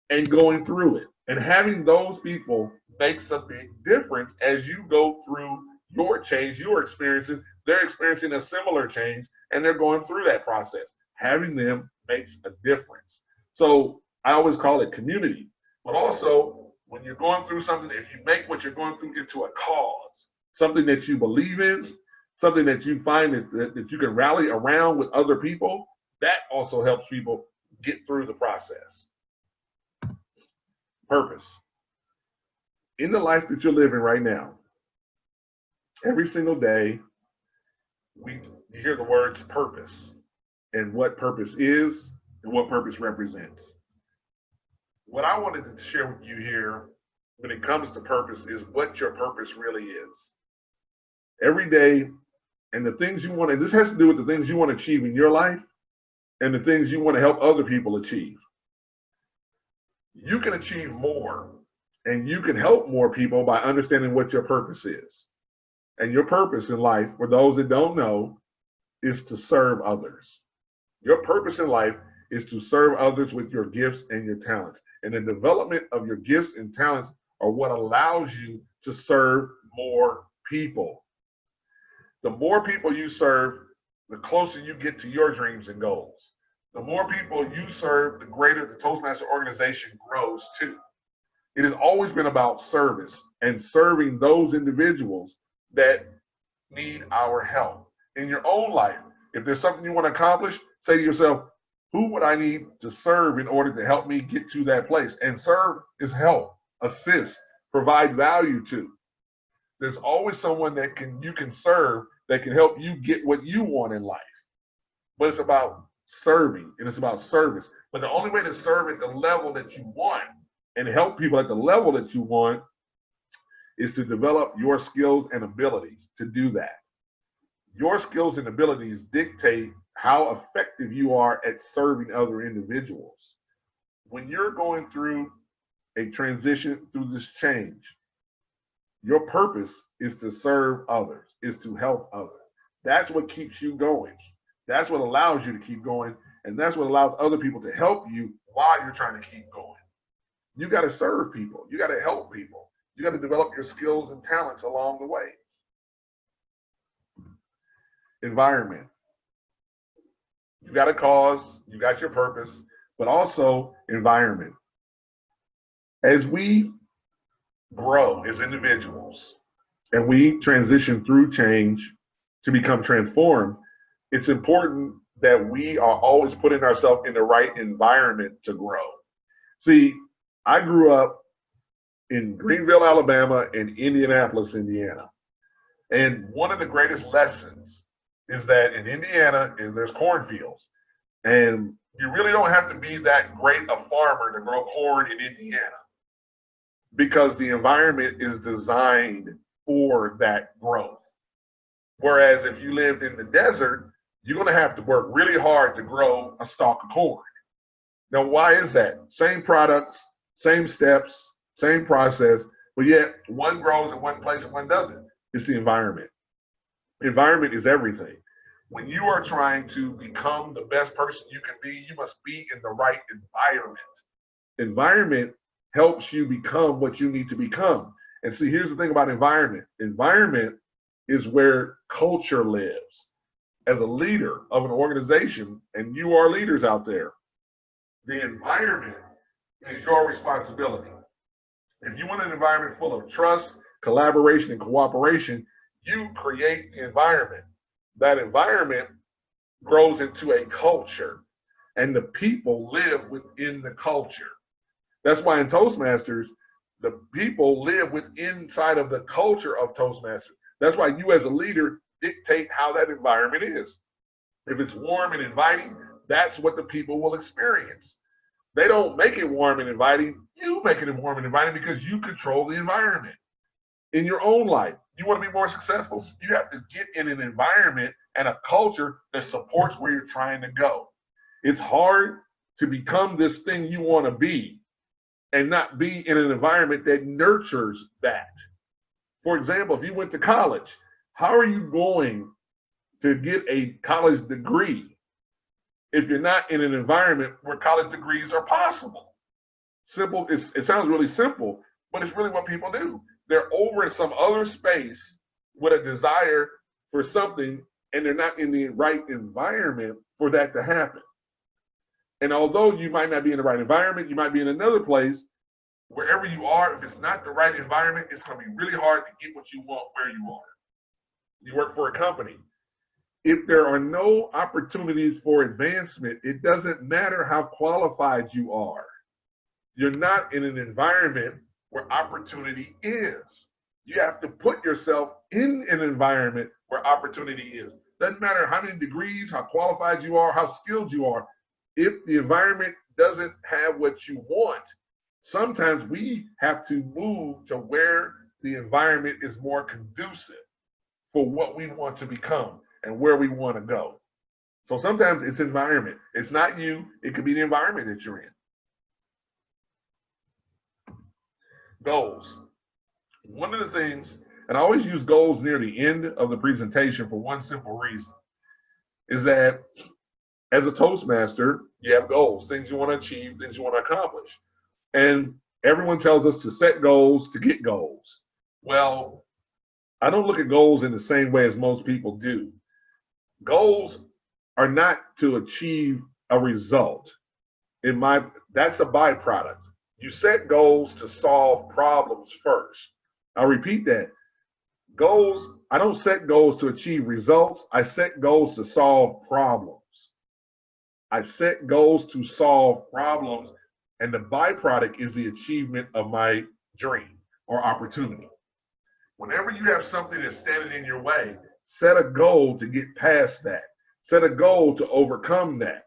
B: and going through it. And having those people makes a big difference as you go through your change you're experiencing. They're experiencing a similar change and they're going through that process. Having them makes a difference. So I always call it community. But also, when you're going through something, if you make what you're going through into a cause, something that you believe in, something that you find that you can rally around with other people, that also helps people get through the process. Purpose. In the life that you're living right now, every single day, you hear the words purpose and what purpose is and what purpose represents. What I wanted to share with you here when it comes to purpose is what your purpose really is. Every day, and the things you want, and this has to do with the things you want to achieve in your life and the things you want to help other people achieve. You can achieve more and you can help more people by understanding what your purpose is. And your purpose in life, for those that don't know, is to serve others. Your purpose in life is to serve others with your gifts and your talents. And the development of your gifts and talents are what allows you to serve more people. The more people you serve, the closer you get to your dreams and goals. The more people you serve, the greater the Toastmaster organization grows too. It has always been about service and serving those individuals that need our help. In your own life, if there's something you want to accomplish, say to yourself, who would I need to serve in order to help me get to that place? And serve is help, assist, provide value to. There's always someone that you can serve that can help you get what you want in life. But it's about serving and it's about service. But the only way to serve at the level that you want and help people at the level that you want is to develop your skills and abilities to do that. Your skills and abilities dictate how effective you are at serving other individuals. When you're going through a transition, through this change, your purpose is to serve others, is to help others. That's what keeps you going. That's what allows you to keep going, and that's what allows other people to help you while you're trying to keep going. You got to serve people. You got to help people. You got to develop your skills and talents along the way. Environment. You got a cause, you got your purpose, but also environment. As we grow as individuals and we transition through change to become transformed, it's important that we are always putting ourselves in the right environment to grow. See, I grew up in Greenville, Alabama, and Indianapolis, Indiana. And one of the greatest lessons is that in Indiana, there's cornfields. And you really don't have to be that great a farmer to grow corn in Indiana, because the environment is designed for that growth. Whereas if you lived in the desert, you're going to have to work really hard to grow a stalk of corn. Now, why is that? Same products, same steps, same process, but yet one grows in one place and one doesn't. It's the environment. Environment is everything. When you are trying to become the best person you can be, you must be in the right environment. Environment helps you become what you need to become. And see, here's the thing about environment. Environment is where culture lives. As a leader of an organization, and you are leaders out there, the environment is your responsibility. If you want an environment full of trust, collaboration, and cooperation, you create the environment. That environment grows into a culture, and the people live within the culture. That's why in Toastmasters, the people live inside of the culture of Toastmasters. That's why you as a leader dictate how that environment is. If it's warm and inviting, that's what the people will experience. They don't make it warm and inviting. You make it warm and inviting because you control the environment. In your own life, you want to be more successful, you have to get in an environment and a culture that supports where you're trying to go. It's hard to become this thing you want to be and not be in an environment that nurtures that. For example, if you went to college, how are you going to get a college degree if you're not in an environment where college degrees are possible? Simple. It sounds really simple, but it's really what people do. They're over in some other space with a desire for something, and they're not in the right environment for that to happen. And although you might not be in the right environment, you might be in another place. Wherever you are, if it's not the right environment, it's going to be really hard to get what you want where you are. You work for a company. If there are no opportunities for advancement, it doesn't matter how qualified you are. You're not in an environment where opportunity is. You have to put yourself in an environment where opportunity is. Doesn't matter how many degrees, how qualified you are, how skilled you are. If the environment doesn't have what you want, sometimes we have to move to where the environment is more conducive for what we want to become and where we want to go. So sometimes it's environment. It's not you. It could be the environment that you're in. Goals. One of the things, and I always use goals near the end of the presentation for one simple reason, is that as a Toastmaster, you have goals, things you want to achieve, things you want to accomplish. And everyone tells us to set goals to get goals. Well, I don't look at goals in the same way as most people do. Goals are not to achieve a result. That's a byproduct. You set goals to solve problems first. I'll repeat that. Goals, I don't set goals to achieve results. I set goals to solve problems. I set goals to solve problems, and the byproduct is the achievement of my dream or opportunity. Whenever you have something that's standing in your way, set a goal to get past that. Set a goal to overcome that.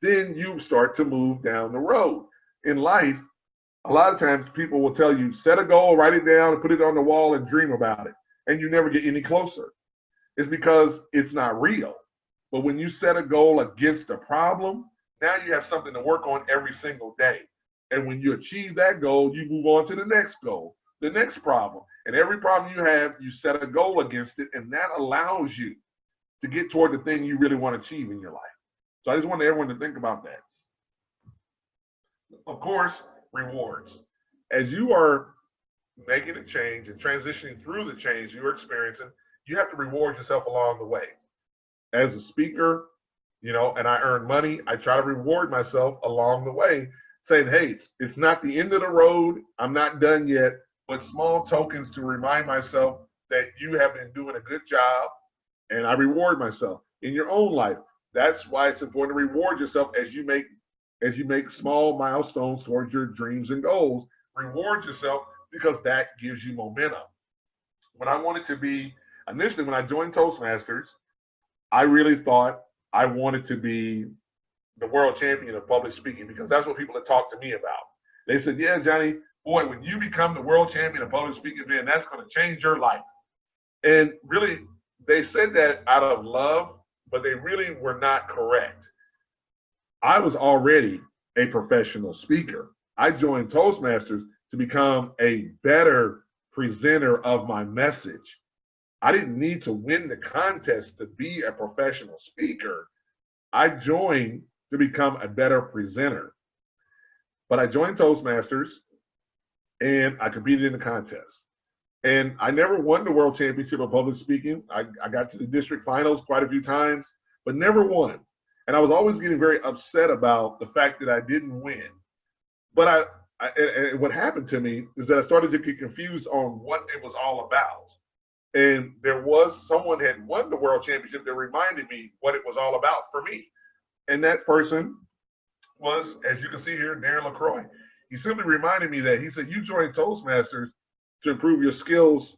B: Then you start to move down the road. In life, a lot of times people will tell you, set a goal, write it down, and put it on the wall and dream about it. And you never get any closer. It's because it's not real. But when you set a goal against a problem, now you have something to work on every single day. And when you achieve that goal, you move on to the next goal, the next problem. And every problem you have, you set a goal against it, and that allows you to get toward the thing you really want to achieve in your life. So I just want everyone to think about that. Of course, rewards. As you are making a change and transitioning through the change you're experiencing, you have to reward yourself along the way. As a speaker, and I earn money, I try to reward myself along the way, saying, hey, it's not the end of the road. I'm not done yet, but small tokens to remind myself that you have been doing a good job, and I reward myself. In your own life, that's why it's important to reward yourself as you make small milestones towards your dreams and goals. Reward yourself, because that gives you momentum. When I wanted to be, initially when I joined Toastmasters, I really thought I wanted to be the world champion of public speaking, because that's what people had talked to me about. They said, yeah, Johnny, boy, when you become the world champion of public speaking, man, that's going to change your life. And really, they said that out of love, but they really were not correct. I was already a professional speaker. I joined Toastmasters to become a better presenter of my message. I didn't need to win the contest to be a professional speaker. I joined to become a better presenter. But I joined Toastmasters and I competed in the contest. And I never won the world championship of public speaking. I got to the district finals quite a few times, but never won. And I was always getting very upset about the fact that I didn't win. But and what happened to me is that I started to get confused on what it was all about. And there was someone had won the world championship that reminded me what it was all about for me. And that person was, as you can see here, Darren LaCroix. He simply reminded me that he said, you joined Toastmasters to improve your skills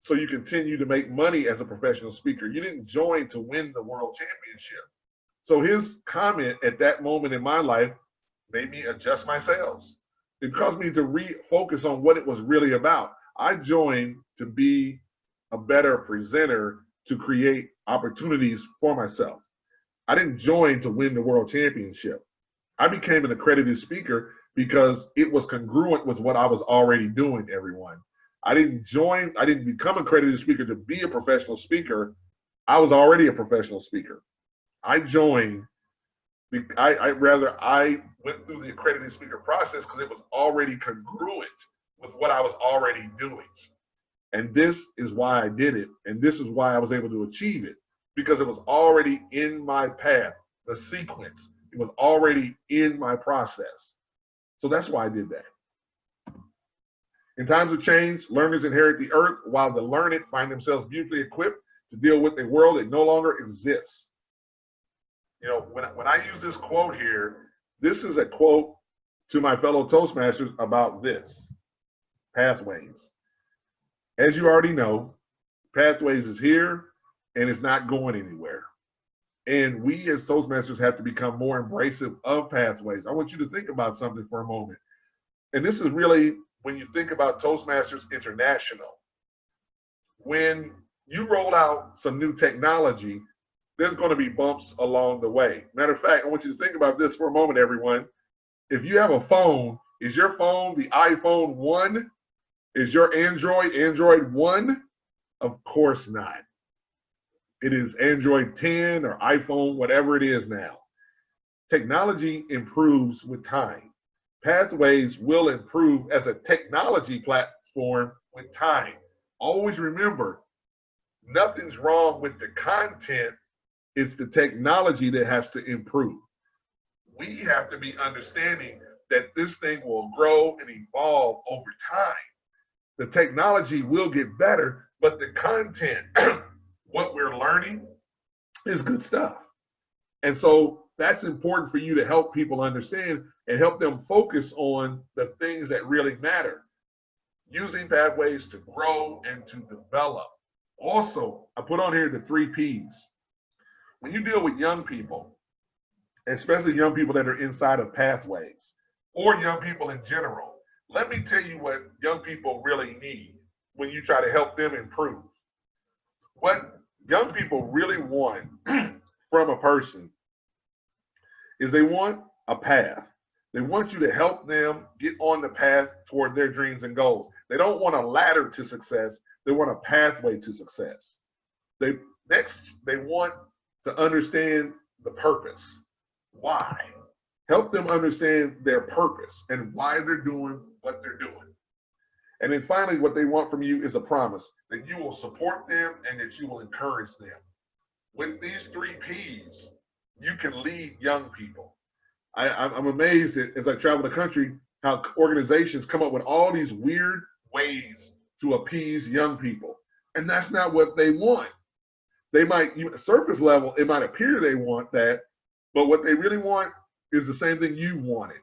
B: so you continue to make money as a professional speaker. You didn't join to win the world championship. So his comment at that moment in my life made me adjust my sails. It caused me to refocus on what it was really about. I joined to be a better presenter, to create opportunities for myself. I didn't join to win the world championship. I became an accredited speaker because it was congruent with what I was already doing, everyone. I didn't become an accredited speaker to be a professional speaker. I was already a professional speaker. I joined, I went through the accredited speaker process because it was already congruent with what I was already doing. And this is why I did it. And this is why I was able to achieve it, because it was already in my path, the sequence. It was already in my process. So that's why I did that. In times of change, learners inherit the earth, while the learned find themselves beautifully equipped to deal with a world that no longer exists. When I use this quote here, this is a quote to my fellow Toastmasters about this, pathways. As you already know, Pathways is here. and it's not going anywhere. And we as Toastmasters have to become more embracive of pathways. I want you to think about something for a moment. And this is really when you think about Toastmasters International. When you roll out some new technology, there's going to be bumps along the way. Matter of fact, I want you to think about this for a moment, everyone. If you have a phone, is your phone the iPhone 1? Is your Android 1? Of course not. It is Android 10 or iPhone, whatever it is now. Technology improves with time. Pathways will improve as a technology platform with time. Always remember, nothing's wrong with the content. It's the technology that has to improve. We have to be understanding that this thing will grow and evolve over time. The technology will get better, but the content, what we're learning, is good stuff. And so that's important for you to help people understand and help them focus on the things that really matter. Using pathways to grow and to develop. Also, I put on here the 3 Ps. When you deal with young people, especially young people that are inside of pathways, or young people in general, let me tell you what young people really need when you try to help them improve. What young people really want from a person is they want a path. They want you to help them get on the path toward their dreams and goals. They don't want a ladder to success. They want a pathway to success. Next, they want to understand the purpose. Why? Help them understand their purpose and why they're doing what they're doing. And then finally, what they want from you is a promise that you will support them and that you will encourage them. With these 3 Ps, you can lead young people. I'm amazed that as I travel the country, how organizations come up with all these weird ways to appease young people. And that's not what they want. They might, surface level, it might appear they want that, but what they really want is the same thing you wanted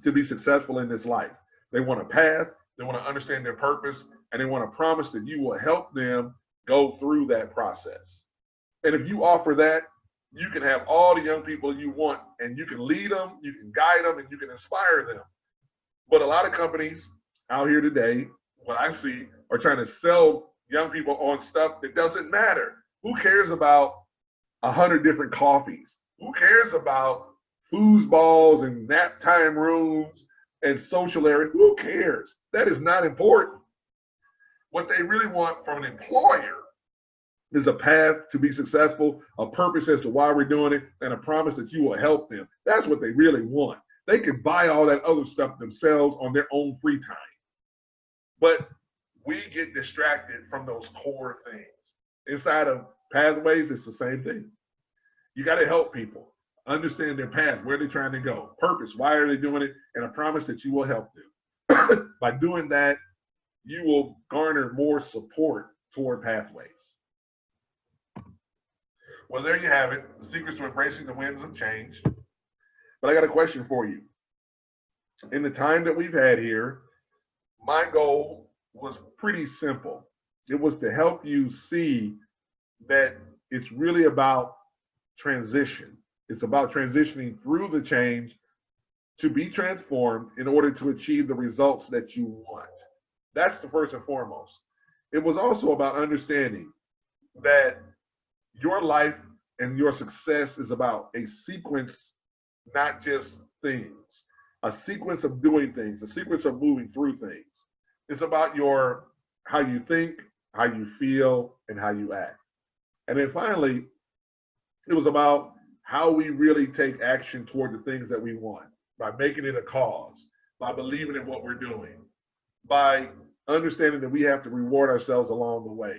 B: to be successful in this life. They want a path, they want to understand their purpose, and they want to promise that you will help them go through that process. And if you offer that, you can have all the young people you want, and you can lead them, you can guide them, and you can inspire them. But a lot of companies out here today, what I see, are trying to sell young people on stuff that doesn't matter. Who cares about 100 different coffees? Who cares about foosballs and nap time rooms and social areas? Who cares? That is not important. What they really want from an employer is a path to be successful, a purpose as to why we're doing it, and a promise that you will help them. That's what they really want. They can buy all that other stuff themselves on their own free time. But we get distracted from those core things. Inside of pathways, it's the same thing. You got to help people understand their path, where they're trying to go, purpose, why are they doing it, and a promise that you will help them. By doing that, you will garner more support toward pathways. Well, there you have it, the secrets to embracing the winds of change. But I got a question for you. In the time that we've had here, my goal was pretty simple. It was to help you see that it's really about transition. It's about transitioning through the change to be transformed in order to achieve the results that you want. That's the first and foremost. It was also about understanding that your life and your success is about a sequence, not just things, a sequence of doing things, a sequence of moving through things. It's about how you think, how you feel, and how you act. And then finally, it was about how we really take action toward the things that we want, by making it a cause, by believing in what we're doing, by understanding that we have to reward ourselves along the way.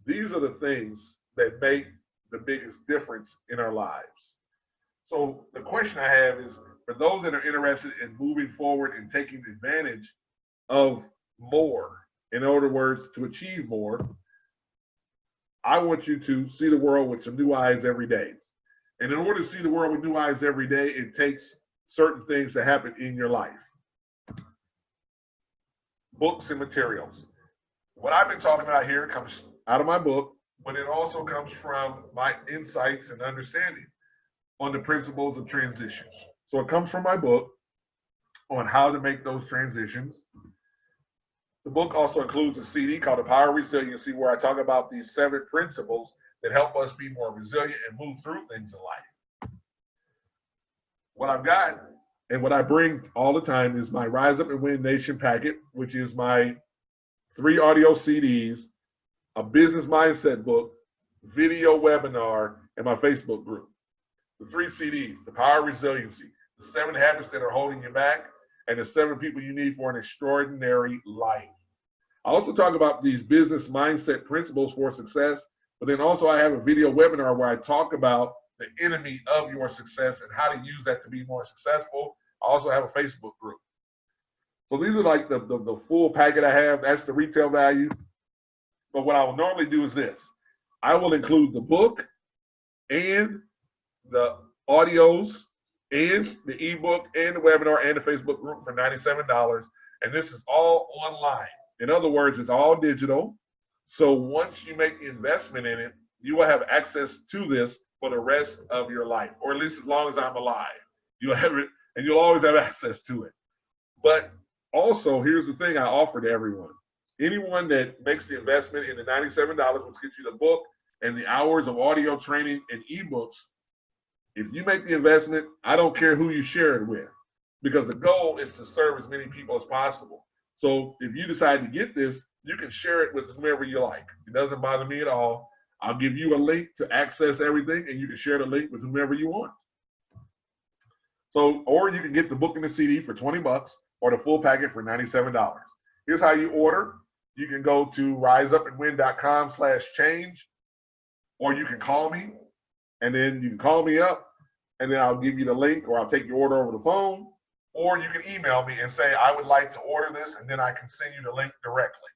B: These are the things that make the biggest difference in our lives. So the question I have is, for those that are interested in moving forward and taking advantage of more, in other words, to achieve more, I want you to see the world with some new eyes every day. And in order to see the world with new eyes every day, it takes certain things to happen in your life. Books and materials. What I've been talking about here comes out of my book, but it also comes from my insights and understanding on the principles of transitions. So it comes from my book on how to make those transitions. The book also includes a CD called The Power of Resiliency, where I talk about these 7 principles that help us be more resilient and move through things in life. What I've got and what I bring all the time is my Rise Up and Win Nation packet, which is my 3 audio CDs, a business mindset book, video webinar, and my Facebook group. The 3 CDs, The Power of Resiliency, the 7 habits that are holding you back, and the 7 people you need for an extraordinary life. I also talk about these business mindset principles for success, but then also I have a video webinar where I talk about the enemy of your success and how to use that to be more successful. I also have a Facebook group. So these are like the full packet I have. That's the retail value. But what I will normally do is this. I will include the book and the audios and the ebook and the webinar and the Facebook group for $97. And this is all online. In other words, it's all digital. So once you make the investment in it, you will have access to this for the rest of your life, or at least as long as I'm alive. You'll have it, and you'll always have access to it. But also, here's the thing I offer to everyone. Anyone that makes the investment in the $97, which gets you the book and the hours of audio training and ebooks, if you make the investment, I don't care who you share it with, because the goal is to serve as many people as possible. So if you decide to get this, you can share it with whomever you like. It doesn't bother me at all. I'll give you a link to access everything, and you can share the link with whomever you want. So, or you can get the book and the CD for $20 or the full packet for $97. Here's how you order. You can go to riseupandwin.com/change, or you can call me, and then you can call me up, and then I'll give you the link, or I'll take your order over the phone, or you can email me and say, I would like to order this, and then I can send you the link directly.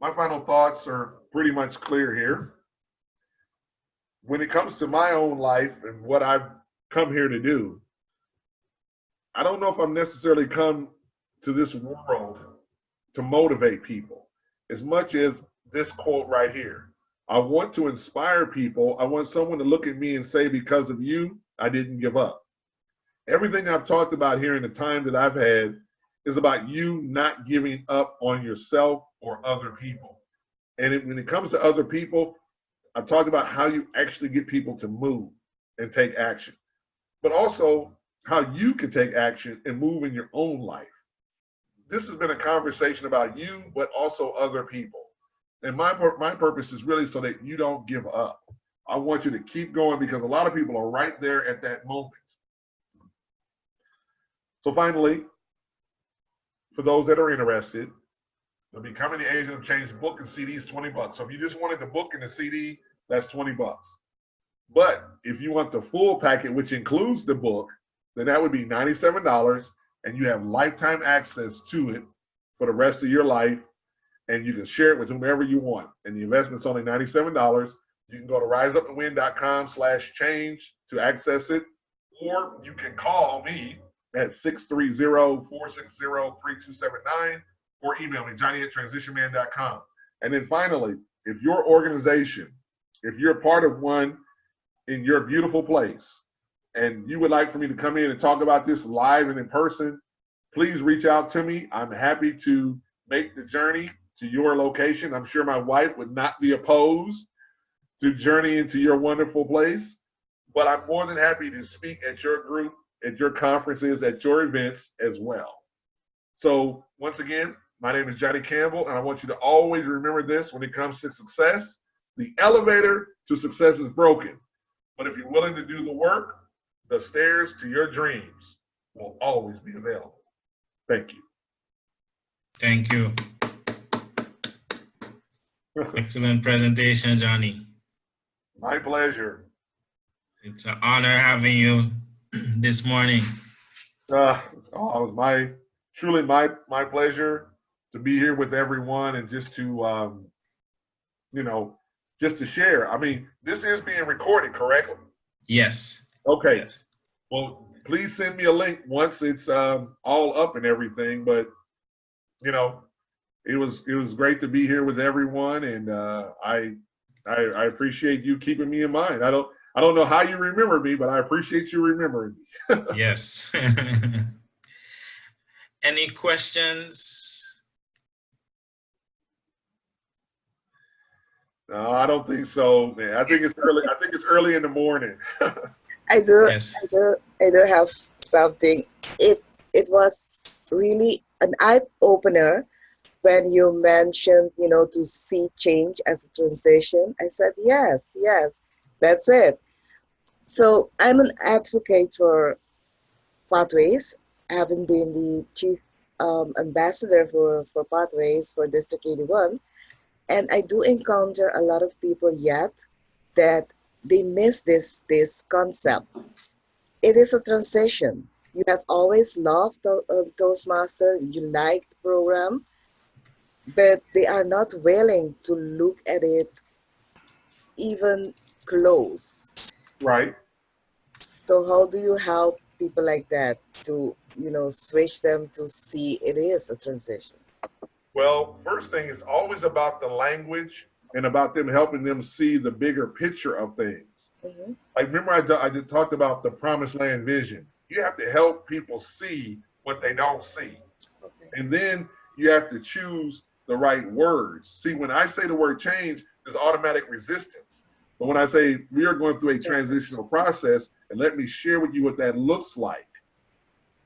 B: My final thoughts are pretty much clear here. When it comes to my own life and what I've come here to do, I don't know if I'm necessarily come to this world to motivate people as much as this quote right here. I want to inspire people. I want someone to look at me and say, because of you, I didn't give up. Everything I've talked about here in the time that I've had is about you not giving up on yourself or other people. And when it comes to other people, I've talked about how you actually get people to move and take action, but also how you can take action and move in your own life. This has been a conversation about you, but also other people. And my purpose is really so that you don't give up. I want you to keep going, because a lot of people are right there at that moment. So finally, for those that are interested, the Becoming the Agent of Change book and CD is $20. So if you just wanted the book and the CD, that's $20. But if you want the full packet, which includes the book, then that would be $97, and you have lifetime access to it for the rest of your life, and you can share it with whomever you want. And the investment's only $97. You can go to riseupandwin.com/change to access it, or you can call me at 630-460-3279, or email me, johnny@transitionman.com. And then finally, if your organization, if you're part of one in your beautiful place, and you would like for me to come in and talk about this live and in person, please reach out to me. I'm happy to make the journey to your location. I'm sure my wife would not be opposed to journeying to your wonderful place, but I'm more than happy to speak at your group, at your conferences, at your events as well. So once again, my name is Johnny Campbell, and I want you to always remember this when it comes to success. The elevator to success is broken, but if you're willing to do the work, the stairs to your dreams will always be available. Thank you.
C: Thank you. Excellent presentation, Johnny.
B: My pleasure.
C: It's an honor having you this morning.
B: It was truly my pleasure to be here with everyone, and just to, just to share. I mean, this is being recorded, correctly?
C: Yes.
B: Okay.
C: Yes.
B: Well, please send me a link once it's all up and everything. But, it was great to be here with everyone, and I appreciate you keeping me in mind. I don't know how you remember me, but I appreciate you remembering me.
C: Yes. Any questions?
B: No, I don't think so, man. I think it's early. I think it's early in the morning.
C: Yes.
D: I do have something. It was really an eye opener when you mentioned, to see change as a transition. I said, yes, that's it. So I'm an advocate for Pathways, having been the chief ambassador for Pathways for District 81. And I do encounter a lot of people yet that they miss this concept. It is a transition. You have always loved Toastmaster, you like the program, but they are not willing to look at it even close.
B: Right.
D: So how do you help people like that to, switch them to see it is a transition?
B: Well, first thing is always about the language and about them helping them see the bigger picture of things.
D: Mm-hmm.
B: Like, remember I did talked about the promised land vision. You have to help people see what they don't see.
D: Okay.
B: And then you have to choose the right words. See, when I say the word change, there's automatic resistance. But when I say we are going through a transitional process, and let me share with you what that looks like,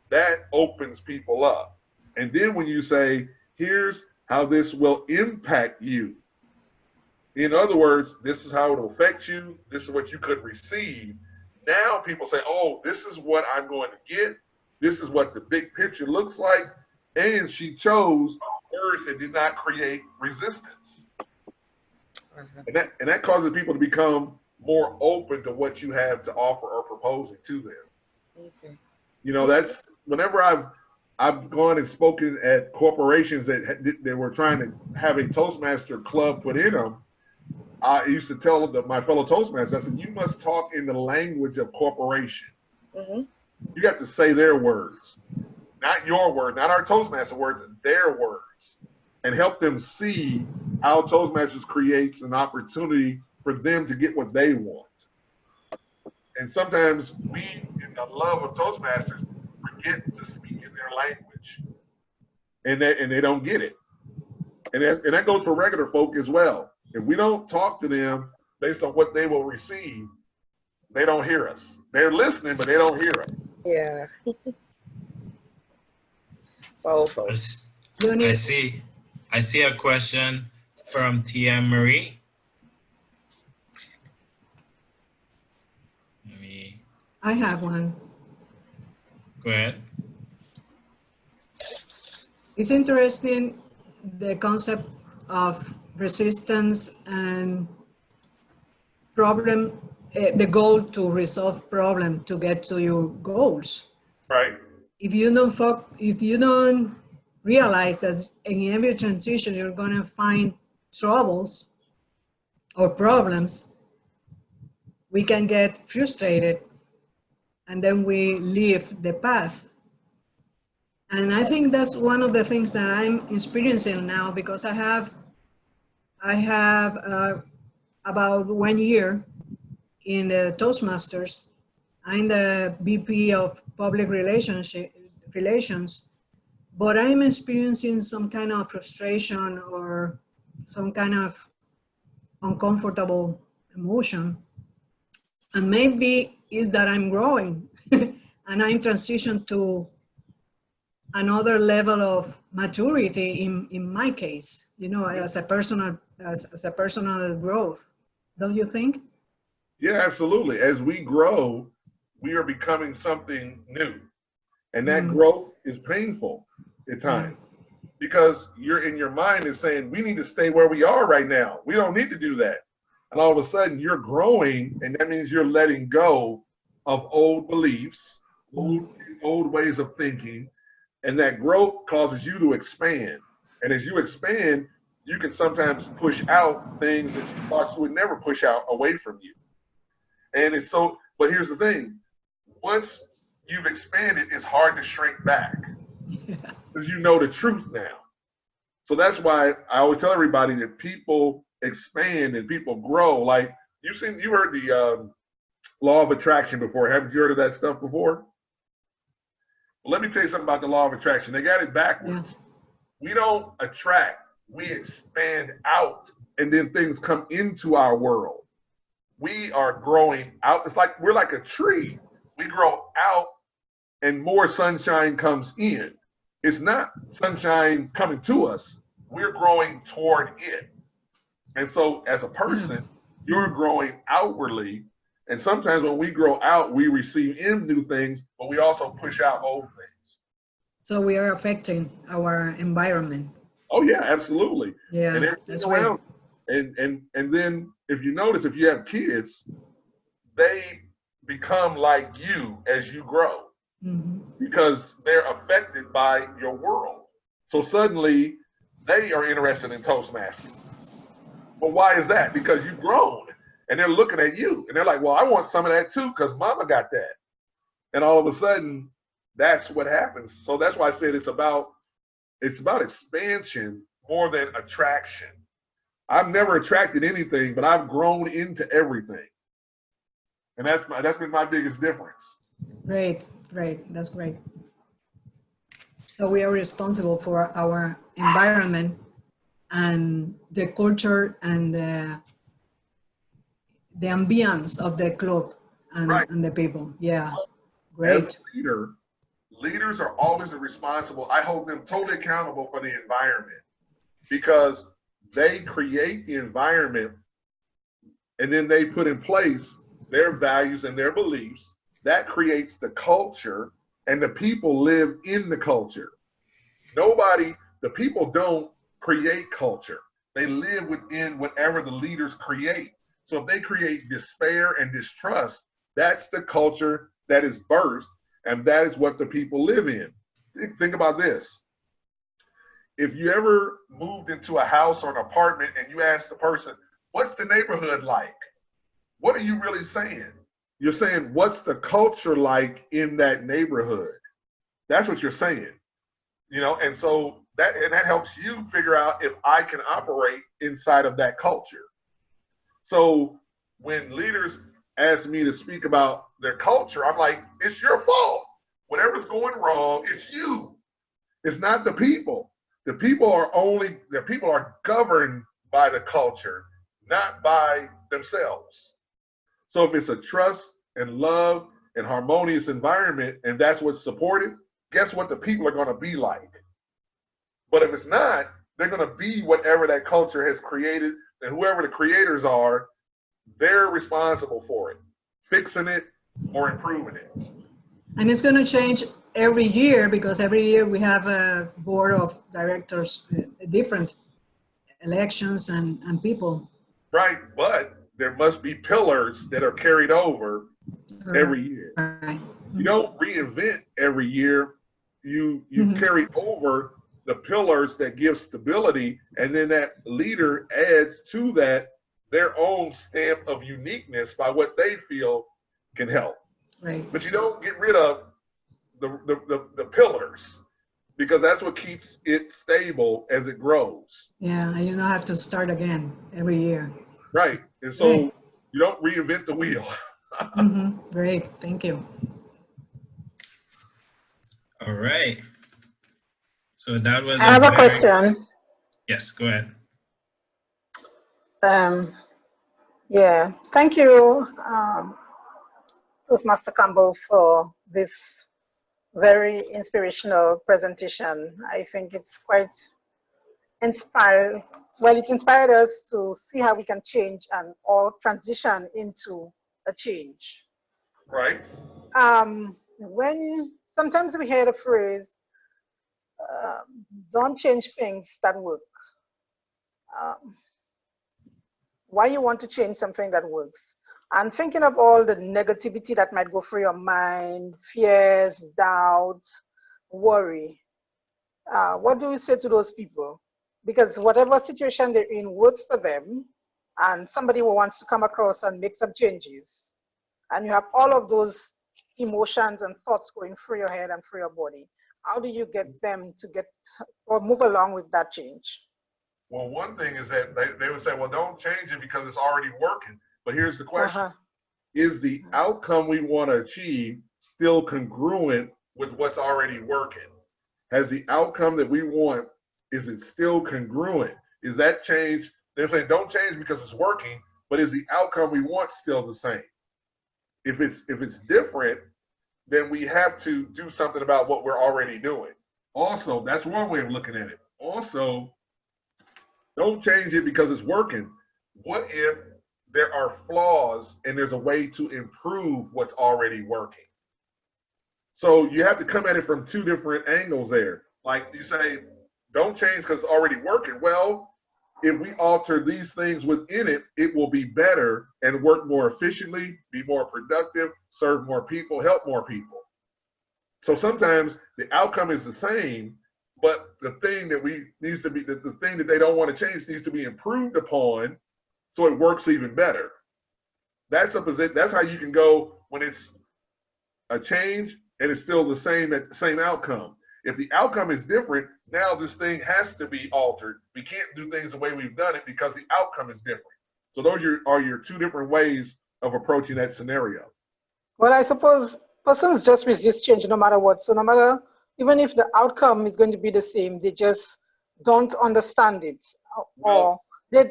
B: that opens people up. And then when you say, here's how this will impact you. In other words, this is how it will affect you. This is what you could receive. Now people say, oh, this is what I'm going to get. This is what the big picture looks like. And she chose words that did not create resistance.
D: Uh-huh.
B: And that causes people to become more open to what you have to offer or proposing to them.
D: Okay.
B: That's whenever I've gone and spoken at corporations that were trying to have a Toastmaster club put in them. I used to tell my fellow Toastmasters, I said, you must talk in the language of corporation.
D: Mm-hmm.
B: You have to say their words, not your word, not our Toastmaster words, their words, and help them see how Toastmasters creates an opportunity for them to get what they want. And sometimes we, in the love of Toastmasters, forget to speak in their language, and they don't get it. And that goes for regular folk as well. If we don't talk to them based on what they will receive, they don't hear us. They're listening, but they don't hear us.
D: Yeah. Powerful.
C: I see a question from TM Marie.
E: I have one.
C: Go ahead.
E: It's interesting, the concept of resistance and problem, the goal to resolve problem to get to your goals.
B: Right.
E: If you don't realize that in every transition you're going to find troubles or problems, we can get frustrated and then we leave the path. And I think that's one of the things that I'm experiencing now, because I have about 1 year in the Toastmasters. I'm the VP of Public Relations, but I'm experiencing some kind of frustration or some kind of uncomfortable emotion. And maybe is that I'm growing and I'm transitioned to another level of maturity in my case, as a personal growth. Don't you think?
B: Yeah, absolutely. As we grow, we are becoming something new. And that growth is painful at times because you're in your mind is saying, we need to stay where we are right now. We don't need to do that. And all of a sudden you're growing, and that means you're letting go of old beliefs, old ways of thinking. And that growth causes you to expand. And as you expand, you can sometimes push out things that you thought you would never push out away from you. And it's so, but here's the thing. Once you've expanded, it's hard to shrink back because you know the truth now. So that's why I always tell everybody that people expand and people grow. Like you heard the law of attraction before. Haven't you heard of that stuff before? Well, let me tell you something about the law of attraction. They got it backwards.
E: Yeah.
B: We don't attract, we expand out, and then things come into our world. We are growing out. It's like we're like a tree. We grow out and more sunshine comes in. It's not sunshine coming to us. We're growing toward it. And so as a person, you're growing outwardly. And sometimes when we grow out, we receive in new things, but we also push out old things.
E: So we are affecting our environment.
B: Oh yeah, absolutely.
E: Yeah,
B: And
E: that's
B: around.
E: right.
B: And then if you notice, if you have kids, they become like you as you grow.
E: Mm-hmm.
B: Because they're affected by your world. So suddenly they are interested in Toastmasters. Well, why is that? Because you've grown and they're looking at you and they're like, well, I want some of that too because mama got that. And all of a sudden, that's what happens. So that's why I said it's about expansion more than attraction. I've never attracted anything, but I've grown into everything. And that's been my biggest difference.
E: Great. That's great. So we are responsible for our environment and the culture and the ambience of the club and,
B: Right.
E: and the people. Yeah, great.
B: As a leader, leaders are always responsible. I hold them totally accountable for the environment because they create the environment and then they put in place their values and their beliefs. That creates the culture and the people live in the culture. The people don't create culture. They live within whatever the leaders create. So if they create despair and distrust, that's the culture that is birthed, and that is what the people live in. Think about this. If you ever moved into a house or an apartment and you ask the person, what's the neighborhood like? What are you really saying? You're saying, what's the culture like in that neighborhood? That's what you're saying. And so that helps you figure out if I can operate inside of that culture. So when leaders ask me to speak about their culture, I'm like, it's your fault. Whatever's going wrong, it's you. It's not the people. The people are governed by the culture, not by themselves. So if it's a trust and love and harmonious environment, and that's what's supported, guess what the people are going to be like? But if it's not, they're going to be whatever that culture has created, and whoever the creators are, they're responsible for it, fixing it or improving it.
E: And it's going to change every year because every year we have a board of directors, different elections and people.
B: Right, but there must be pillars that are carried over every year.
E: Right.
B: You don't reinvent every year. You carry over the pillars that give stability, and then that leader adds to that their own stamp of uniqueness by what they feel can help.
E: Right.
B: But you don't get rid of the pillars because that's what keeps it stable as it grows.
E: Yeah, and you don't have to start again every year.
B: Right. And so you don't reinvent the wheel.
E: Great. Thank you.
C: All right. So that was.
F: I have a question.
C: Yes, go ahead.
F: Yeah, thank you, Toastmaster Campbell, for this very inspirational presentation. I think it's quite inspired. Well, it inspired us to see how we can change and or transition into a change.
B: Right.
F: When sometimes we hear the phrase, don't change things that work. Why you want to change something that works? And thinking of all the negativity that might go through your mind, fears, doubts, worry. What do we say to those people? Because whatever situation they're in works for them, and somebody who wants to come across and make some changes, and you have all of those emotions and thoughts going through your head and through your body. how do you get them to get or move along with that change?
B: Well, one thing is that they would say, well, don't change it because it's already working. But here's the question. Is the outcome we want to achieve still congruent with what's already working? Has the outcome that we want, is it still congruent? Is that change? They're saying don't change because it's working, but is the outcome we want still the same? If it's different, then we have to do something about what we're already doing. Also, that's one way of looking at it. Also, don't change it because it's working. What if there are flaws and there's a way to improve what's already working? So you have to come at it from two different angles there. Like you say, don't change because it's already working. Well, if we alter these things within it, it will be better and work more efficiently, be more productive, serve more people, help more people. So sometimes the outcome is the same, but the thing that needs to be, the thing that they don't want to change needs to be improved upon so it works even better. That's how you can go when it's a change and it's still the same outcome. If the outcome is different, now this thing has to be altered. We can't do things the way we've done it because the outcome is different. So those are your two different ways of approaching that scenario.
F: Well, I suppose persons just resist change no matter what. So no matter, even if the outcome is going to be the same, they just don't understand it. Or they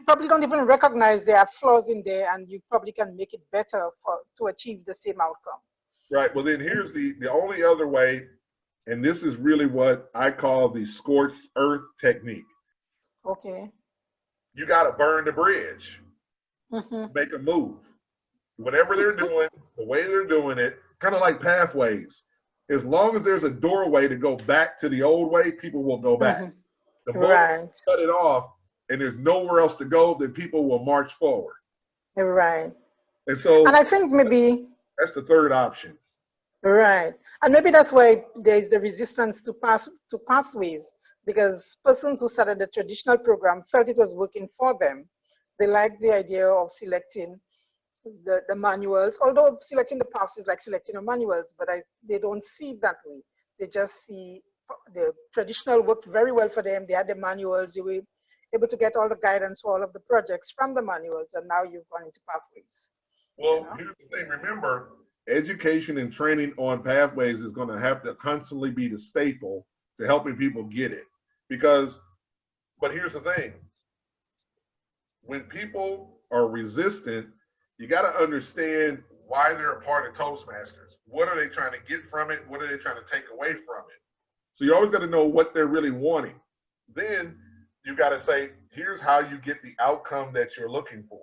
F: probably don't even recognize there are flaws in there, and you probably can make it better to achieve the same outcome.
B: Right. Well, then here's the only other way. And this is really what I call the scorched earth technique.
F: Okay.
B: You got to burn the bridge, make a move. Whatever they're doing, the way they're doing it, kind of like pathways. As long as there's a doorway to go back to the old way, people will go back. The moment you cut it off and there's nowhere else to go, then people will march forward.
F: Right.
B: And so,
F: and I think maybe
B: that's the third option.
F: Right. And maybe that's why there is the resistance to pathways, because persons who started the traditional program felt it was working for them. They liked the idea of selecting the manuals, although selecting the paths is like selecting the manuals, but they don't see it that way. They just see the traditional worked very well for them. They had the manuals. You were able to get all the guidance for all of the projects from the manuals, and now you've gone into pathways.
B: Well, here's the thing. Remember, education and training on pathways is going to have to constantly be the staple to helping people get it. But here's the thing. When people are resistant, you got to understand why they're a part of Toastmasters. What are they trying to get from it? What are they trying to take away from it? So you always got to know what they're really wanting. Then you got to say, here's how you get the outcome that you're looking for.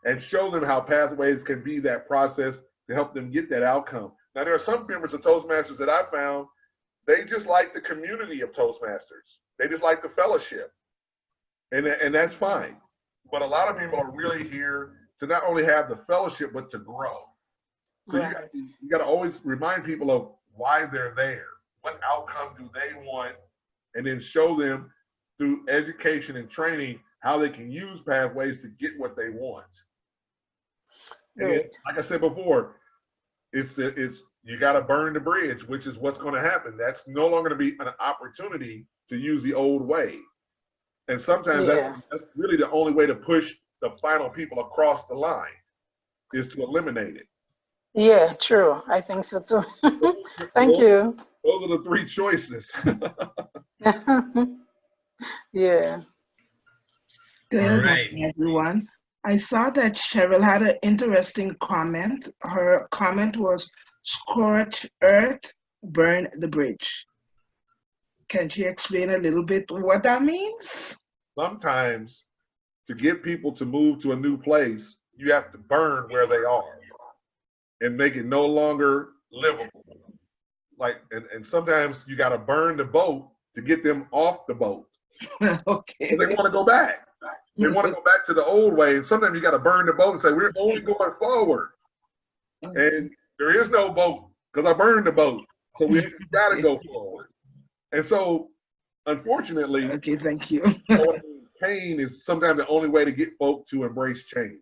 B: And show them how pathways can be that process to help them get that outcome. Now, there are some members of Toastmasters that I found, they just like the community of Toastmasters. They just like the fellowship. And that's fine. But a lot of people are really here to not only have the fellowship, but to grow. So you got to always remind people of why they're there. What outcome do they want? And then show them through education and training how they can use pathways to get what they want. And like I said before, it's you got to burn the bridge, which is what's going to happen. That's no longer going to be an opportunity to use the old way. And sometimes that's really the only way to push the final people across the line, is to eliminate it.
F: Yeah, true. I think so too. Thank you.
B: Those are the three choices.
F: Yeah.
G: Good
C: right.
G: morning, everyone. I saw that Cheryl had an interesting comment. Her comment was, scorch earth, burn the bridge. Can she explain a little bit what that means?
B: Sometimes to get people to move to a new place, you have to burn where they are and make it no longer livable. And sometimes you got to burn the boat to get them off the boat.
G: Okay.
B: They want to go back. They want to go back to the old way. And sometimes you got to burn the boat and say, we're only going forward. And there is no boat because I burned the boat. So we got to go forward. And so, unfortunately,
G: okay, thank you.
B: Pain is sometimes the only way to get folk to embrace change.